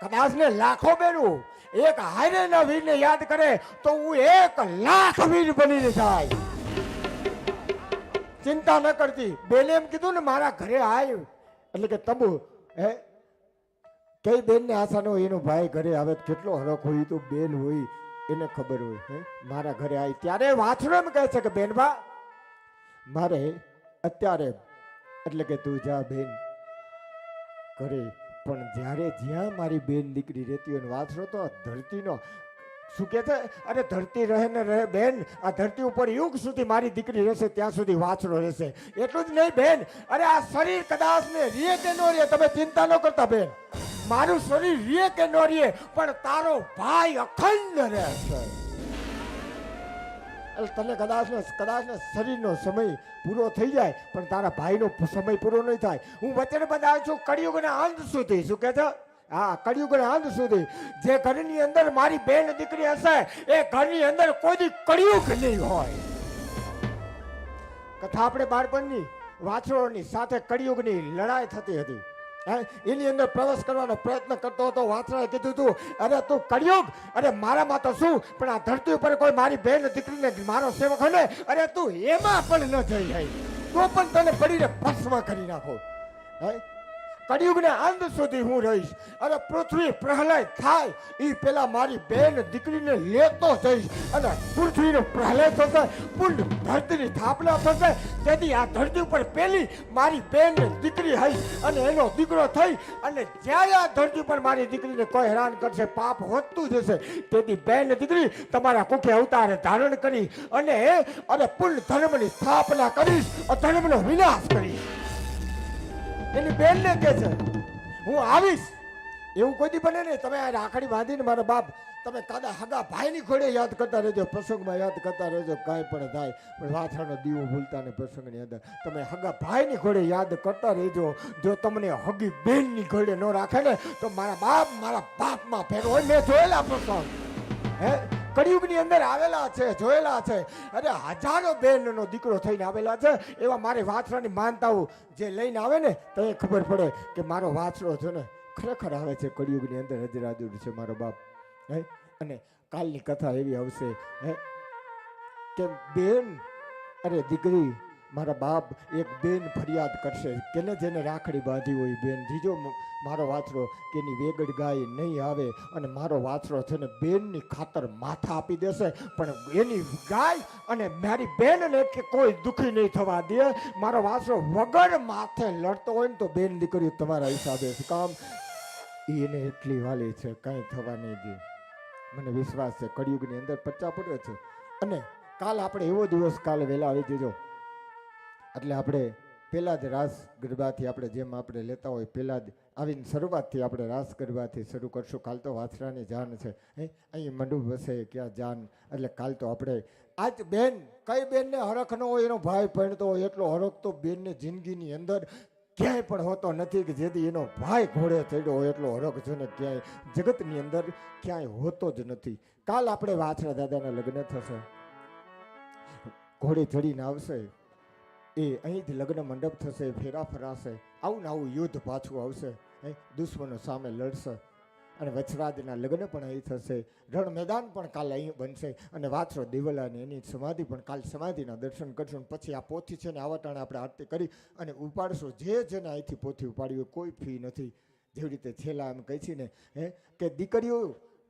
કદાચ ને લાખો બહેનો, એક હારે ના વીરને યાદ કરે તો હું 1,00,000 વીર બનીને જાય. ચિંતા ન કરતી. બેને એમ કીધું ને મારા ઘરે આવ્યું એટલે કે તબુ કઈ બેન ને આશા ન હોય એનો ભાઈ ઘરે આવે કેટલો હરખ હોય, તો બેન હોય એને ખબર હોય. મારા ઘરે આવી ત્યારે વાછરો એમ કહે છે કે બેનબા મારે અત્યારે એટલે કે તું જા બેન ઘરે, પણ જ્યારે જ્યાં મારી બેન દીકરી રહેતી હોય. વાછરો તો ધરતીનો શું કે છે? અરે ધરતી રહે ને રહે બેન, આ ધરતી ઉપર યુગ સુધી મારી દીકરી રહેશે ત્યાં સુધી વાછરો રહેશે. એટલું જ નહીં બેન, અરે આ શરીર કદાચ ને રીએ કે નો રીએ તમે ચિંતા ન કરતા બેન, મારું શરીર રીએ કે નો રીએ પણ તારો ભાઈ અખંડ રહેશે. તને કદાચ ને શરીરનો સમય પૂરો થઈ જાય પણ તારા ભાઈનો સમય પૂરો નહીં થાય. હું વચન બતાવું છું કળિયુગના અંત સુધી. શું કે છે? હા કળિયુગના અંત સુધી જે ઘરની અંદર મારી બેન દીકરી હશે એ ઘરની અંદર કોઈ કળિયુગ નહીં હોય. કથા આપણે બાળપણની વાછરોની સાથે કળિયુગની લડાઈ થતી હતી. એની અંદર પ્રવેશ કરવાનો પ્રયત્ન કરતો હતો. વાછરાએ કીધું તું અરે તું કળિયુગ, અરે મારામાં તો શું પણ આ ધરતી ઉપર કોઈ મારી બેન દીકરીને મારો સેવક હોય ને, અરે તું એમાં પણ ન જઈ જાય તો પણ તને પડીને ભસ્મ કરી નાખો. કળિયુગના અંત સુધી હું રહીશ. અને પૃથ્વી પ્રહલય થાય એ પેલા મારી બેન દીકરીને લેતો જઈશ અને પૃથ્વીનો પ્રહલય થશે, પુંડ ધરતીની સ્થાપના થશે. તેથી આ ધરતી ઉપર પેલી મારી બેન દીકરી હઈ અને એનો દીકરો થઈ અને જ્યારે આ ધરતી ઉપર મારી દીકરીને કોઈ હેરાન કરશે પાપ હોતું જશે. તેથી બેન દીકરી તમારા કુખે અવતારે ધારણ કરી અને પુંડ ધર્મની સ્થાપના કરીશ, અધર્મનો વિનાશ કરીશ. એની બેનને કહે છે હું આવીશ. એવું કોઈ દી બને નહીં. તમે આ રાખડી બાંધીને મારા બાપ તમે કાદા હગા ભાઈની ઘોડે યાદ કરતા રહેજો, પ્રસંગમાં યાદ કરતા રહેજો, કાંઈ પણ થાય પણ વાછરાનો દીવો ભૂલતા ને પ્રસંગની અંદર તમે હગા ભાઈની ઘોડે યાદ કરતા રહેજો. જો તમને હગી બેનની ઘોડે ન રાખે ને તો મારા બાપમાં ફેર હોય. મેં જોયેલા પ્રસંગ કળિયુગની અંદર આવેલા છે, જોયેલા છે. અરે હજારો બહેનનો દીકરો થઈને આવેલા છે. એવા મારી વાછરાની માનતાઓ જે લઈને આવે ને તો એ ખબર પડે કે મારો વાછરો છે ને ખરેખર આવે છે કળિયુગની અંદર હાજર છે મારો બાપ. હે અને કાલની કથા એવી આવશે હે કે બેન અરે દીકરી મારા બાપ એક બેન ફરિયાદ કરશે કેને જેને રાખડી બાંધી હોય બેન જીજો મારો વાછરો કે એની વેગડ ગાય નહીં આવે અને મારો વાછરો છે ને બેનની ખાતર માથા આપી દેશે પણ એની ગાય અને મારી બેનને કે કોઈ દુઃખી નહીં થવા દે મારો વાછરો વગર માથે લડતો હોય ને તો બેન દીકરીઓ તમારા હિસાબે શું કામ એને એટલી વાલી છે કાંઈ થવા નહીં દે મને વિશ્વાસ છે કળિયુગની અંદર પચ્ચા પડ્યો છે અને કાલ આપણે એવો દિવસ કાલે વહેલા આવી જજો એટલે આપણે પહેલાં જ રાસ ગરબાથી આપણે જેમ આપણે લેતા હોય પહેલાં જ આવીને શરૂઆતથી આપણે રાસ ગરબાથી શરૂ કરશું કાલ તો વાછરાની જાન છે હે અહીં મંડુ બસે ક્યાં જાન એટલે કાલ તો આપણે આજ બેન કઈ બેનને હરખ ન હોય એનો ભાઈ ભણતો હોય એટલો હરખ તો બેનને જિંદગીની અંદર ક્યાંય પણ હોતો નથી કે જેથી એનો ભાઈ ઘોડે ચડ્યો હોય એટલો હરખ છે ને ક્યાંય જગતની અંદર ક્યાંય હોતો જ નથી કાલ આપણે વાછરા દાદાના લગ્ન થશે ઘોડે ચડીને આવશે એ અહીંથી લગ્ન મંડપ થશે ફેરા ફરાશે આવું ને આવું યુદ્ધ પાછું આવશે દુશ્મનો સામે લડશે અને વછરાજના લગ્ન પણ અહીં થશે રણ મેદાન પણ કાલે અહીં બનશે અને વાછરો દેવલાને એની સમાધિ પણ કાલ સમાધિના દર્શન કરશું પછી આ પોથી છે ને આવા ટાણે આપણે આરતી કરી અને ઉપાડશું જે જેને અહીંથી પોથી ઉપાડી હોય કોઈ ફી નથી જેવી રીતે છેલ્લા એમ કહી છે ને કે દીકરીઓ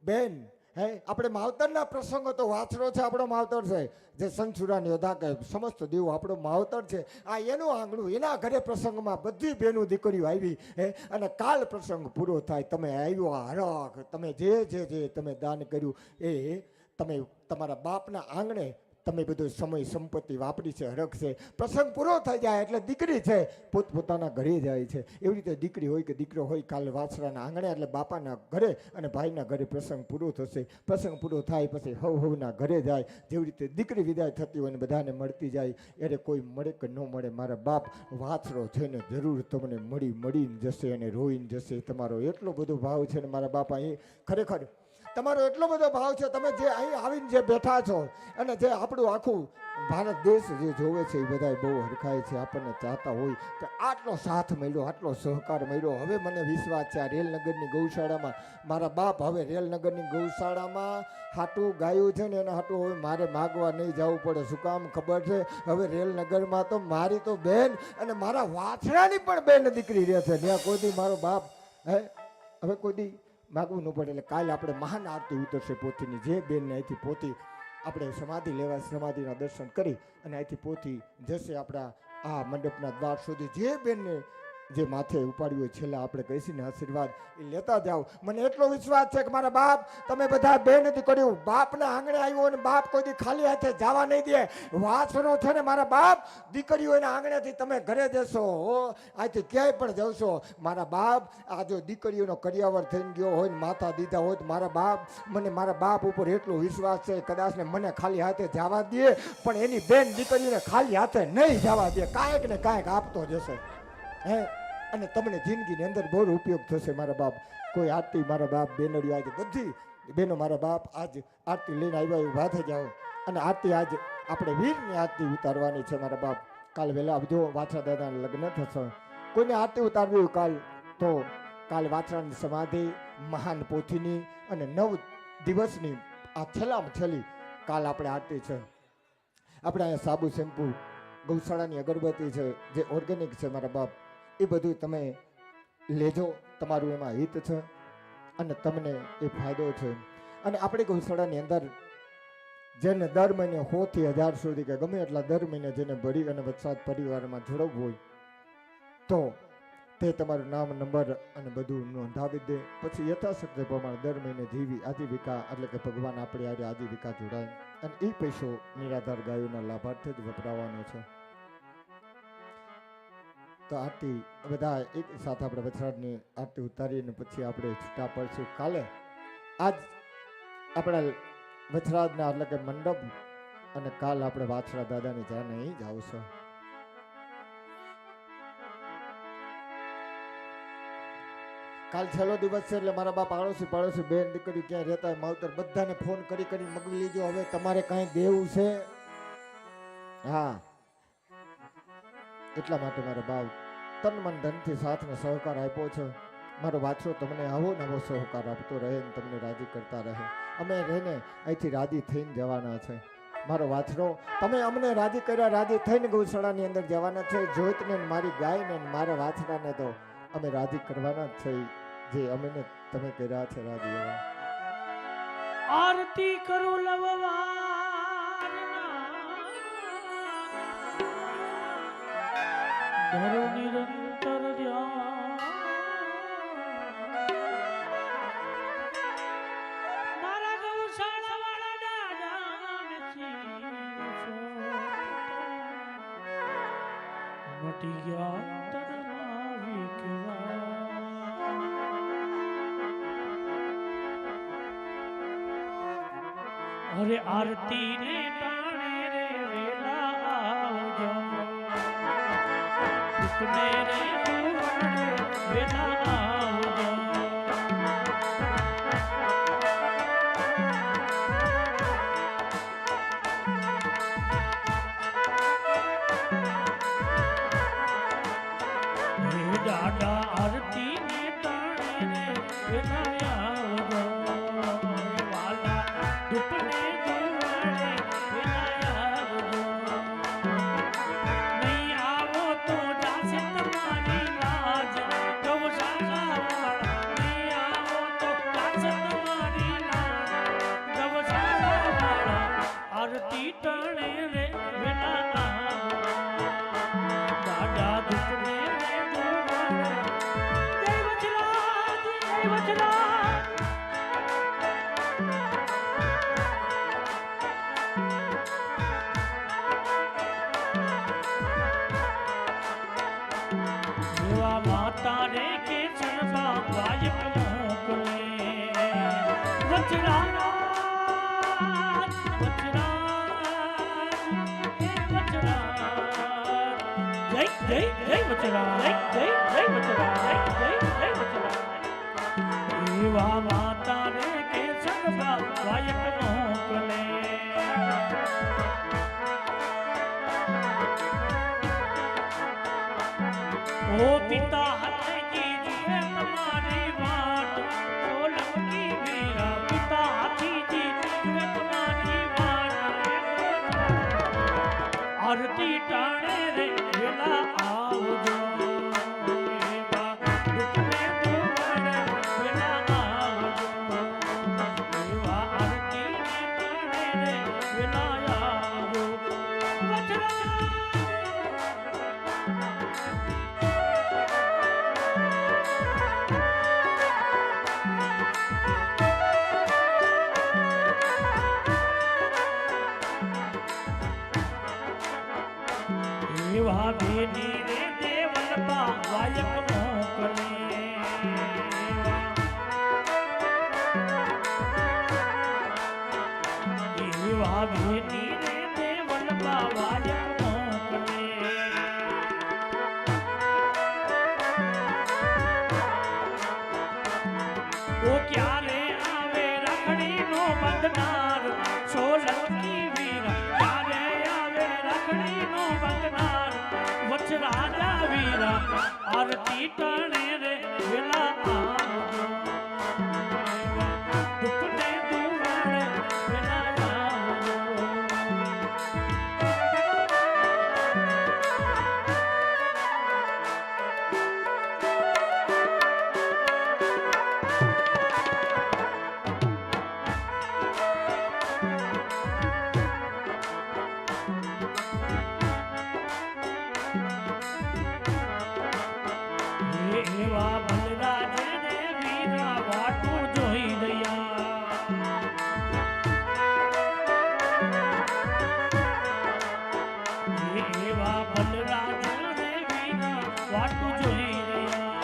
બેન હે આપણે માવતરના પ્રસંગો તો વાછરો છે આપણો માવતર છે જે સંસુરાની યોદ્ધા કે સમસ્ત દેવો આપણો માવતર છે આ એનું આંગણું એના ઘરે પ્રસંગમાં બધી બહેનો દીકરીઓ આવી હે અને કાલ પ્રસંગ પૂરો થાય તમે આવ્યો હરખ તમે જે તમે દાન કર્યું એ તમે તમારા બાપના આંગણે તમે બધું સમય સંપત્તિ વાપરી છે હરખ છે પ્રસંગ પૂરો થઈ જાય એટલે દીકરી છે પોતપોતાના ઘરે જાય છે એવી રીતે દીકરી હોય કે દીકરો હોય કાલે વાછરાના આંગણે એટલે બાપાના ઘરે અને ભાઈના ઘરે પ્રસંગ પૂરો થશે પ્રસંગ પૂરો થાય પછી હવના ઘરે જાય જેવી રીતે દીકરી વિદાય થતી હોય ને બધાને મળતી જાય એટલે કોઈ મળે કે ન મળે મારા બાપ વાછરો છે ને જરૂર તમને મળીને જશે અને રોઈને જશે તમારો એટલો બધો ભાવ છે ને મારા બાપ અહીં ખરેખર તમારો એટલો બધો ભાવ છે તમે જે અહીં આવીને જે બેઠા છો અને જે આપણું આખું ભારત દેશ જે જોવે છે એ બધા બહુ હરખાય છે આપણને ચાહતા હોય કે આટલો સાથ મળ્યો આટલો સહકાર મળ્યો હવે મને વિશ્વાસ છે આ રેલનગરની ગૌશાળામાં મારા બાપ હવે રેલનગરની ગૌશાળામાં હાટું ગાયું છે ને એના હાટું હવે મારે માગવા નહીં જવું પડે શું કામ ખબર છે હવે રેલનગરમાં તો મારી તો બેન અને મારા વાછરાની પણ બેન દીકરી રહે છે ત્યાં કોઈ દી મારો બાપ હવે કોઈ દી માગવું ન પડે એટલે કાલે આપણે મહાન આરતી ઉતરશે પોથીની જે બેનને અહીંથી પોથી આપણે સમાધિ લેવા સમાધિના દર્શન કરી અને અહીંથી પોથી જશે આપણા આ મંડપના દ્વાર સુધી જે બેનને જે માથે ઉપાડ્યું હોય છેલ્લા આપણે કહીશું ને આશીર્વાદ એ લેતા જાઓ મને એટલો વિશ્વાસ છે કે મારા બાપ તમે બધા બેન નથી કર્યું બાપના આંગણે આવ્યો અને બાપ કોઈ દી ખાલી હાથે જવા નહીં દે વાછરો છે ને મારા બાપ દીકરીઓ એના આંગણેથી તમે ઘરે જશો આજથી ક્યાંય પણ જશો મારા બાપ આ જો દીકરીઓનો કરિયાવર થઈ ગયો હોય ને માથા દીધા હોય તો મારા બાપ ઉપર એટલો વિશ્વાસ છે કદાચ ને મને ખાલી હાથે જવા દે પણ એની બેન દીકરીઓને ખાલી હાથે નહીં જવા દે કાંઈક ને કાંઈક આપતો જશે હે અને તમને જિંદગીની અંદર બહુ ઉપયોગ થશે મારા બાપ કોઈ આરતી મારા બાપ બેનડીઓ આજે બધી બેનો મારા બાપ આજ આરતી લઈને આવ્યા ઊભા થઈ જાઓ અને આરતી આજ આપણે વીરની આરતી ઉતારવાની છે મારા બાપ કાલ વહેલા આવજો વાછરા દાદાના લગ્ન થશે કોઈને આરતી ઉતારવી હોય તો કાલ વાછરાની સમાધિ મહાન પોથીની અને 9 દિવસની આ છેલ્લામાં છેલ્લી કાલ આપણે આરતી છે આપણે અહીંયા સાબુ શેમ્પુ ગૌશાળાની અગરબત્તી છે જે ઓર્ગેનિક છે મારા બાપ એ બધું તમે લેજો તમારું એમાં હિત છે અને તમને એ ફાયદો છે અને આપણી ગૌશાળાની અંદર જેને દર મહિને 100 થી 1000 સુધી કે ગમે એટલા દર મહિને જેને ભરી અને વત્સાદ પરિવારમાં જોડવું હોય તો તે તમારું નામ નંબર અને બધું નોંધાવી દે પછી યથાશક્તિ પ્રમાણે દર મહિને જીવી આજીવિકા એટલે કે ભગવાન આપણે આજે આજીવિકા જોડાય અને એ પૈસો નિરાધાર ગાયોના લાભાર્થે જ વપરાવાનો છે તો આરતી બધા એક સાથે આપણે વછરાજની આરતી ઉતારીને પછી આપણે છૂટા પડશું કાલે આજ આપણા વછરાજના એટલે કે મંડપ અને કાલ આપણે વાછરા દાદાની જાને અહીં જ આવશે કાલ છેલ્લો દિવસ છે એટલે મારા બાપ પાડોશી બેન દીકરી ક્યાં રહેતા હોય માવતર બધાને ફોન કરી મગવી લીજો હવે તમારે કાંઈ દેવું છે હા એટલા માટે મારા બાપ તન મન ધનથી સાથને સહકાર આપ્યો છે મારો વાછરો તમને આવો નવો સહકાર આપતો રહે અને તમને રાજી કરતા રહે. અમે રહીને અહીંથી રાજી થઈને જવાના છે. મારો વાછરો તમે અમને રાજી કર્યા, રાજી થઈને ગૌશાળાની અંદર જવાના છે. જોઈતને ને મારી ગાયને ને મારા વાછરાને તો અમે રાજી કરવાના જ છે, જે અમને તમે કર્યા છે રાજી એવા. આરતી કરું લવવારના ધરો નિરંતર ધ્યાન મારા ગૌશાળા વાળા દાદાને મટી ગયા તરના વિકવા. અરે આરતી ને ટાણે રે વેલા આવજો, ઉપને રે દુવાડે વેલા આવજો. હે દાદા આરતી ને ટાણે રે વેલા આવજો, વાલા દુપને આરતી ટાણે રે વેલા દાદા દુપને રે દુવાડે. જય વચરાજ, જય વચરાજ. એવા માતા રે કે ચરબા વાયક મોકલે વચરાજ. જય જય વચરાજ, જય જય વચરાજ, જય જય વચરાજ. એવા માતા રે કે સગા વાયક મોકલે. ઓ પિતા હાથથી જુએ તમારી વાટ, સોલંકી વીરા પિતા હાથથી જુએ તમારી વાટ. આરતી ટાણે રે વેલા આવજો, એવા દુઃખને દુવાડે વેલા આવજો. એવા આરતી ટાણે રે વેલા આવજો. એવા બેની રે દેવલબા વાયક મોકલે. એવા બેની રે દેવલબા વાયક મોકલે. ઓ ક્યારે આવે રાખડી નો બંધનાર, સોલંકી વીરા ક્યારે આવે રાખડી નો બંધનાર. વચરાજા વીરા આરતી ટાણે રે વેલા આવજો, દુપને દુવાડે વેલા આવજો. એવા બલરાજ ને વીરા વાટું જોઈ રહ્યા. એવા બલરાજ ને વીરા વાટું જોઈ રહ્યા.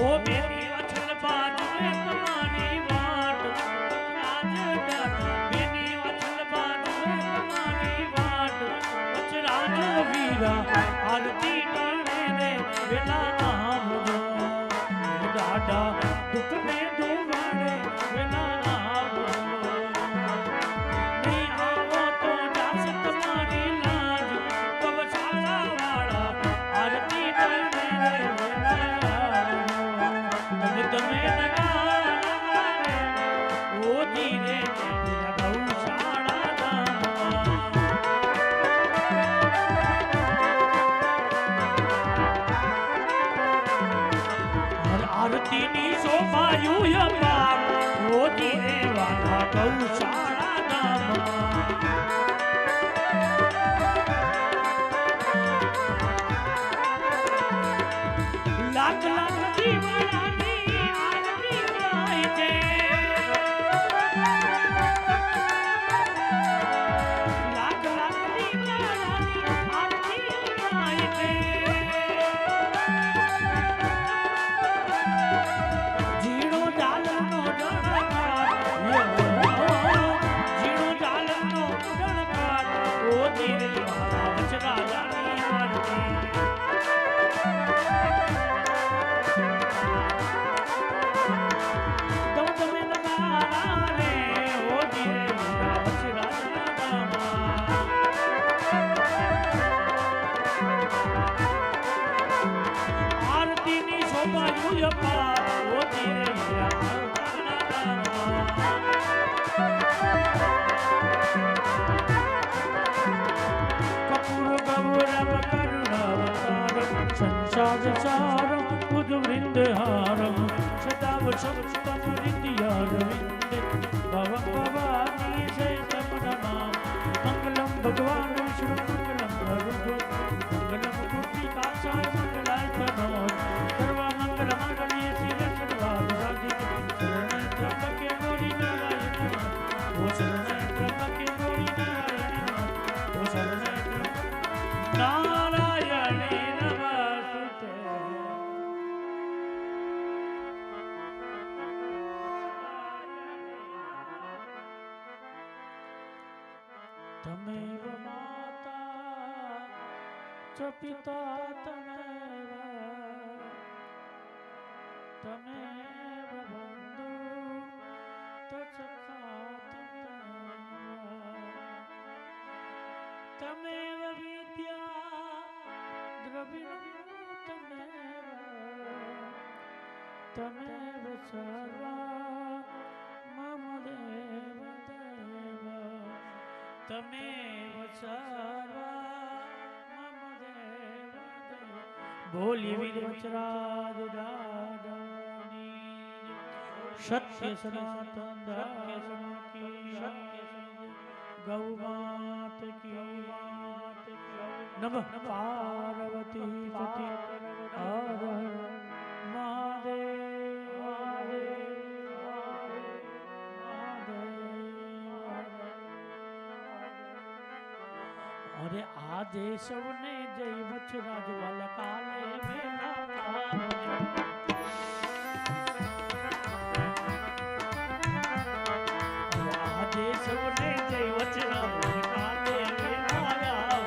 ઓ બેની અછલ બાજુ તમારી વાટ, રાજ દાદા બેની અછલ બાજુ તમારી વાટ. વચરાજ વીરા આરતી ટાણે રે વેલા આવજો, દાદા દુઃખને દુવાડે વેલા આવજો. નહીં આવો તો જાશે તમારી લાજ, તો ગૌશાળા ધામમાં લાખ લાખ દીવાનાની આરતી ગાય છે લાખ લાખ દીવાનાની આરતી ગાય છે જીણો ઝાલરનો જણકાર જીણો ઝાલરનો જણકાર ઓ ધીરે મારા વચરાજાની આરતી સંસાર સારમ બુદ્ધવૃંદ હારમ સદા વસંતમ હૃદયારવિંદે ભવ ભવાની શૈતમનમા મંગલમ ભગવાન વિષ્ણુ મંગલમ ગરુડો મંગલમ મૂર્તિ કાસાય મંગલાય તનોજ સર્વ મંગલ માંગલ્ય શિવ સર્વાર્થ સાધિકે શરણે ત્રંબકે ગૌરી નારાયણ ઓ શરણે ત્રંબકે ગૌરી નારાયણ ઓ શરણે નારાયણે નમસ્તે તમેવ માતા ચ પિતા તમેવ બંધુ તચખા તમેવ વિદ્યા દ્રવિણો તમેવ સર્વા મમ દેવ દેવ તમેવ સર્વા મમ દેવ દેવ બોલી વિરચરાજ દાદાની સત્ય સનાતન ધર્મ કી ગૌ માત કી નમઃ પાર્વતી પતિ હર અરે આજે સૌને જય વચરાજ વાલ કાલે વેલા આજે સૌને જય વચરાજ વાલ કાલે વેલા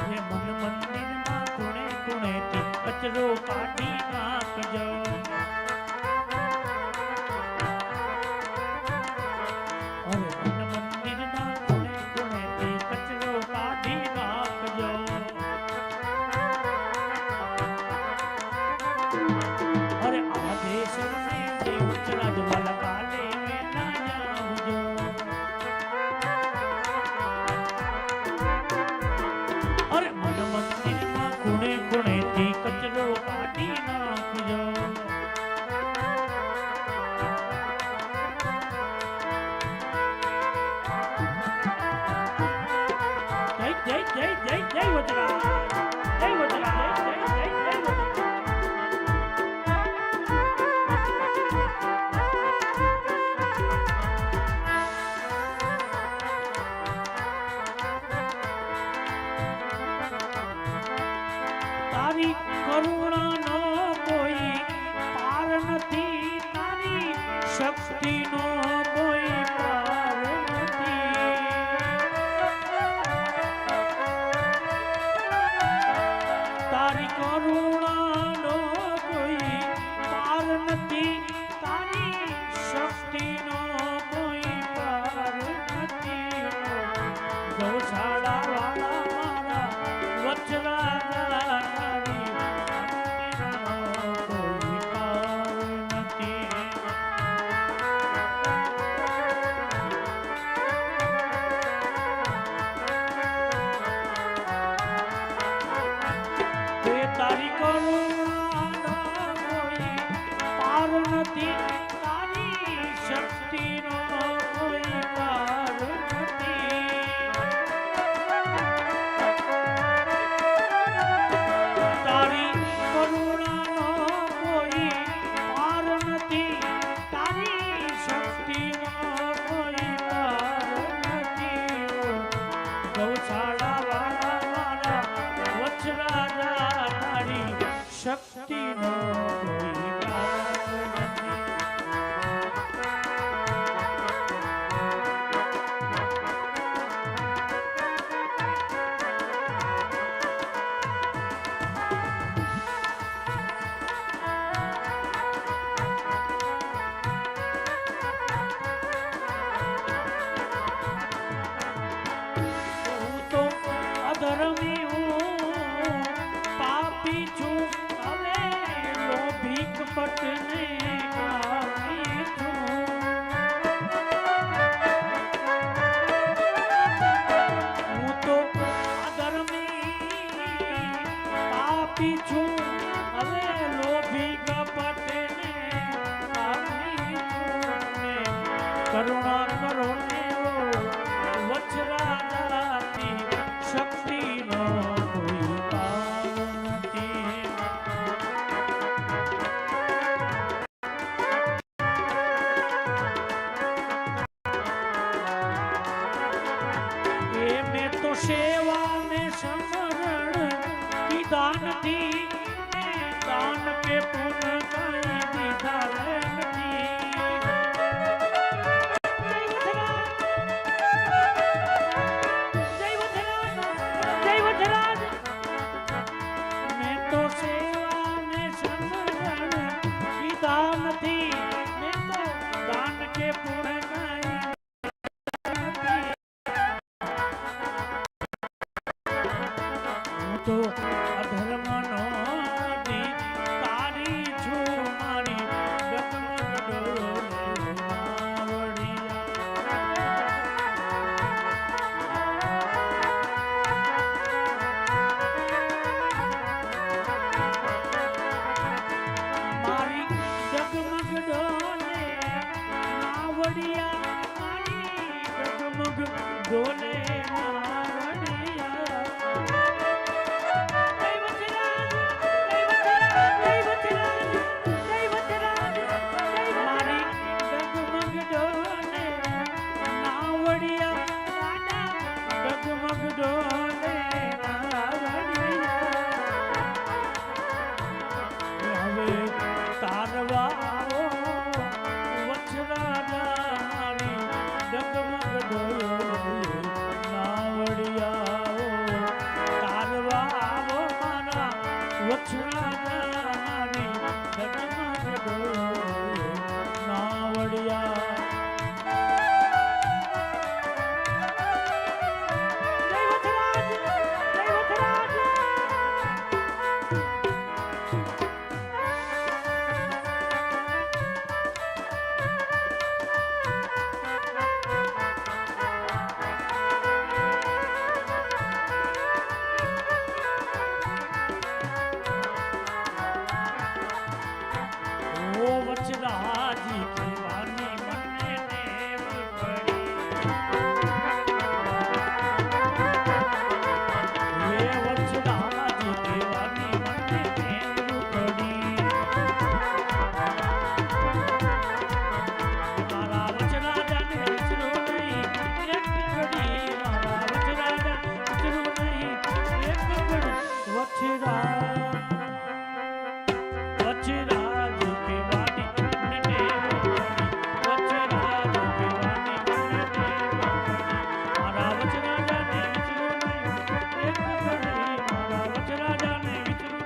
હે મન મંદિરના ખૂણે ખૂણેથી કચરો કાઢી નાખજો અરે આ દેશ કપટને કાપી છું. હું તો અધર્મી પાપી છું. હવે લોભી કપટને કાપી છું. કરુણા કરો ને વચરાજાતી શક્તિનો કોઈ પાર નથી. એ મેં તો સેવા ને સમરણ કીધા નથી. દાન કે પુન કઈ દીધા નથી. મેં તો સેવા ને સમરણ કીધા નથી. મેં તો દાન કે પુન કઈ તો અધર્મનો તારી છું. મારી ડગમગ ડોલે મારી ડગમગ ડોલે નાવડિયા. મારી ડગમગ ડોલે વચરાજી કહેવાની મને ટેવ પડી. એ વચરાજી કહેવાની મને ટેવ પડી. મારા વચરાજાને વિસરું નહીં એક ઘડી. મારા વચરાજાને વિસરું નહીં એક ઘડી. વચરાજ કહેવાની મને ટેવ પડી. વચરાજ કહેવાની મને ટેવ પડી. મારા વચરાજાને વિસરું નહીં એક ઘડી. મારા વચરાજાને વિસરું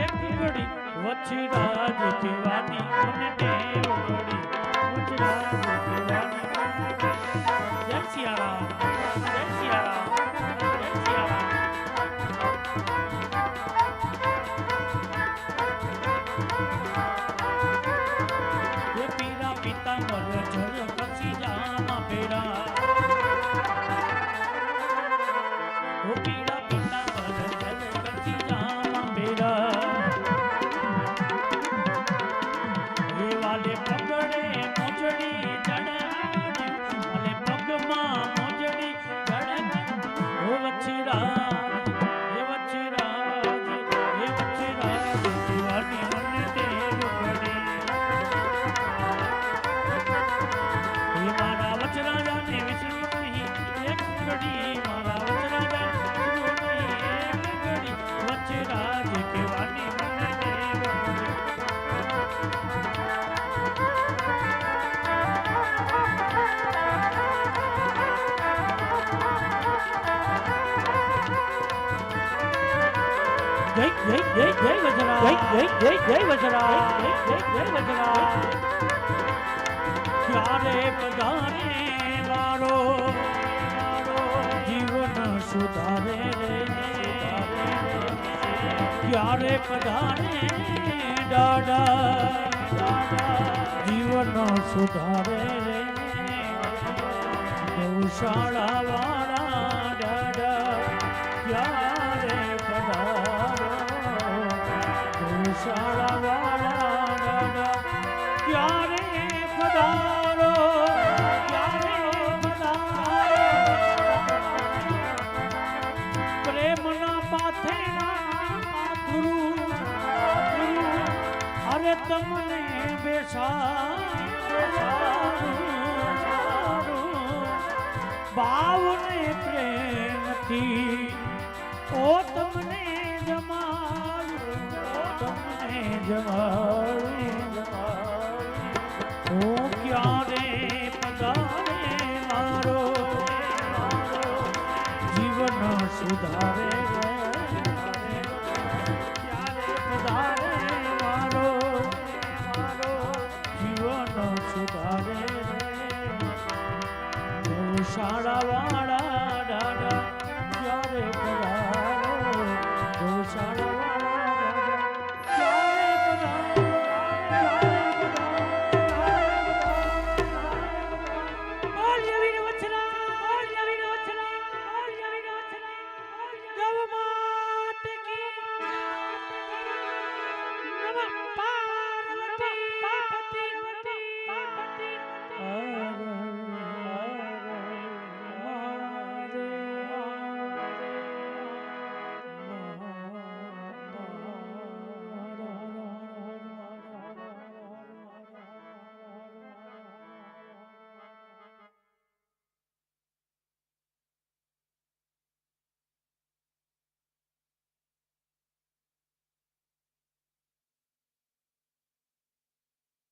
એક ઘડી. વચરાજ કહેવાની મને ટેવ પડી. વચરાજ કહેવાની મને ટેવ પડી. જય સિયારામ, જય સિયારામ, જય સિયારામ. ये पीरा पीतांबर झर कसी जामा पेरा. वो पीरा पीतांबर झर कसी जामा पेरा. ये वाले पगड़े मोजड़ी जड़ाड़ी. वाले पगमा मोजड़ी जड़ाड़ी. वो वचराज, ये वचराज, ये वचराज कહેવાની મને ટેવ પડી. મારા વચરાજાને વિસરું નહીં એક ઘડી. મારા વચરાજાને વિસરું નહીં એક ઘડી. વચરાજ કહેવાની મને ટેવ પડી. જય જય જય જય વજરાજ, જય જય જય વજરાજ, જય જય વજરાજ. ક્યારે પધારે વારો જીવન સુધારે રે. ત્યારે કદાને દાદા જીવન સુધારે રે ગૌશાળા વાળા દાદા ત્યારે પધારો ગૌશાળા વાળા દાદા ત્યારે પધારો પ્રેમના પાથેના પાથરું અરે તમને બેસાડું ભાવને પ્રેમથી ઓ તમને જમાડું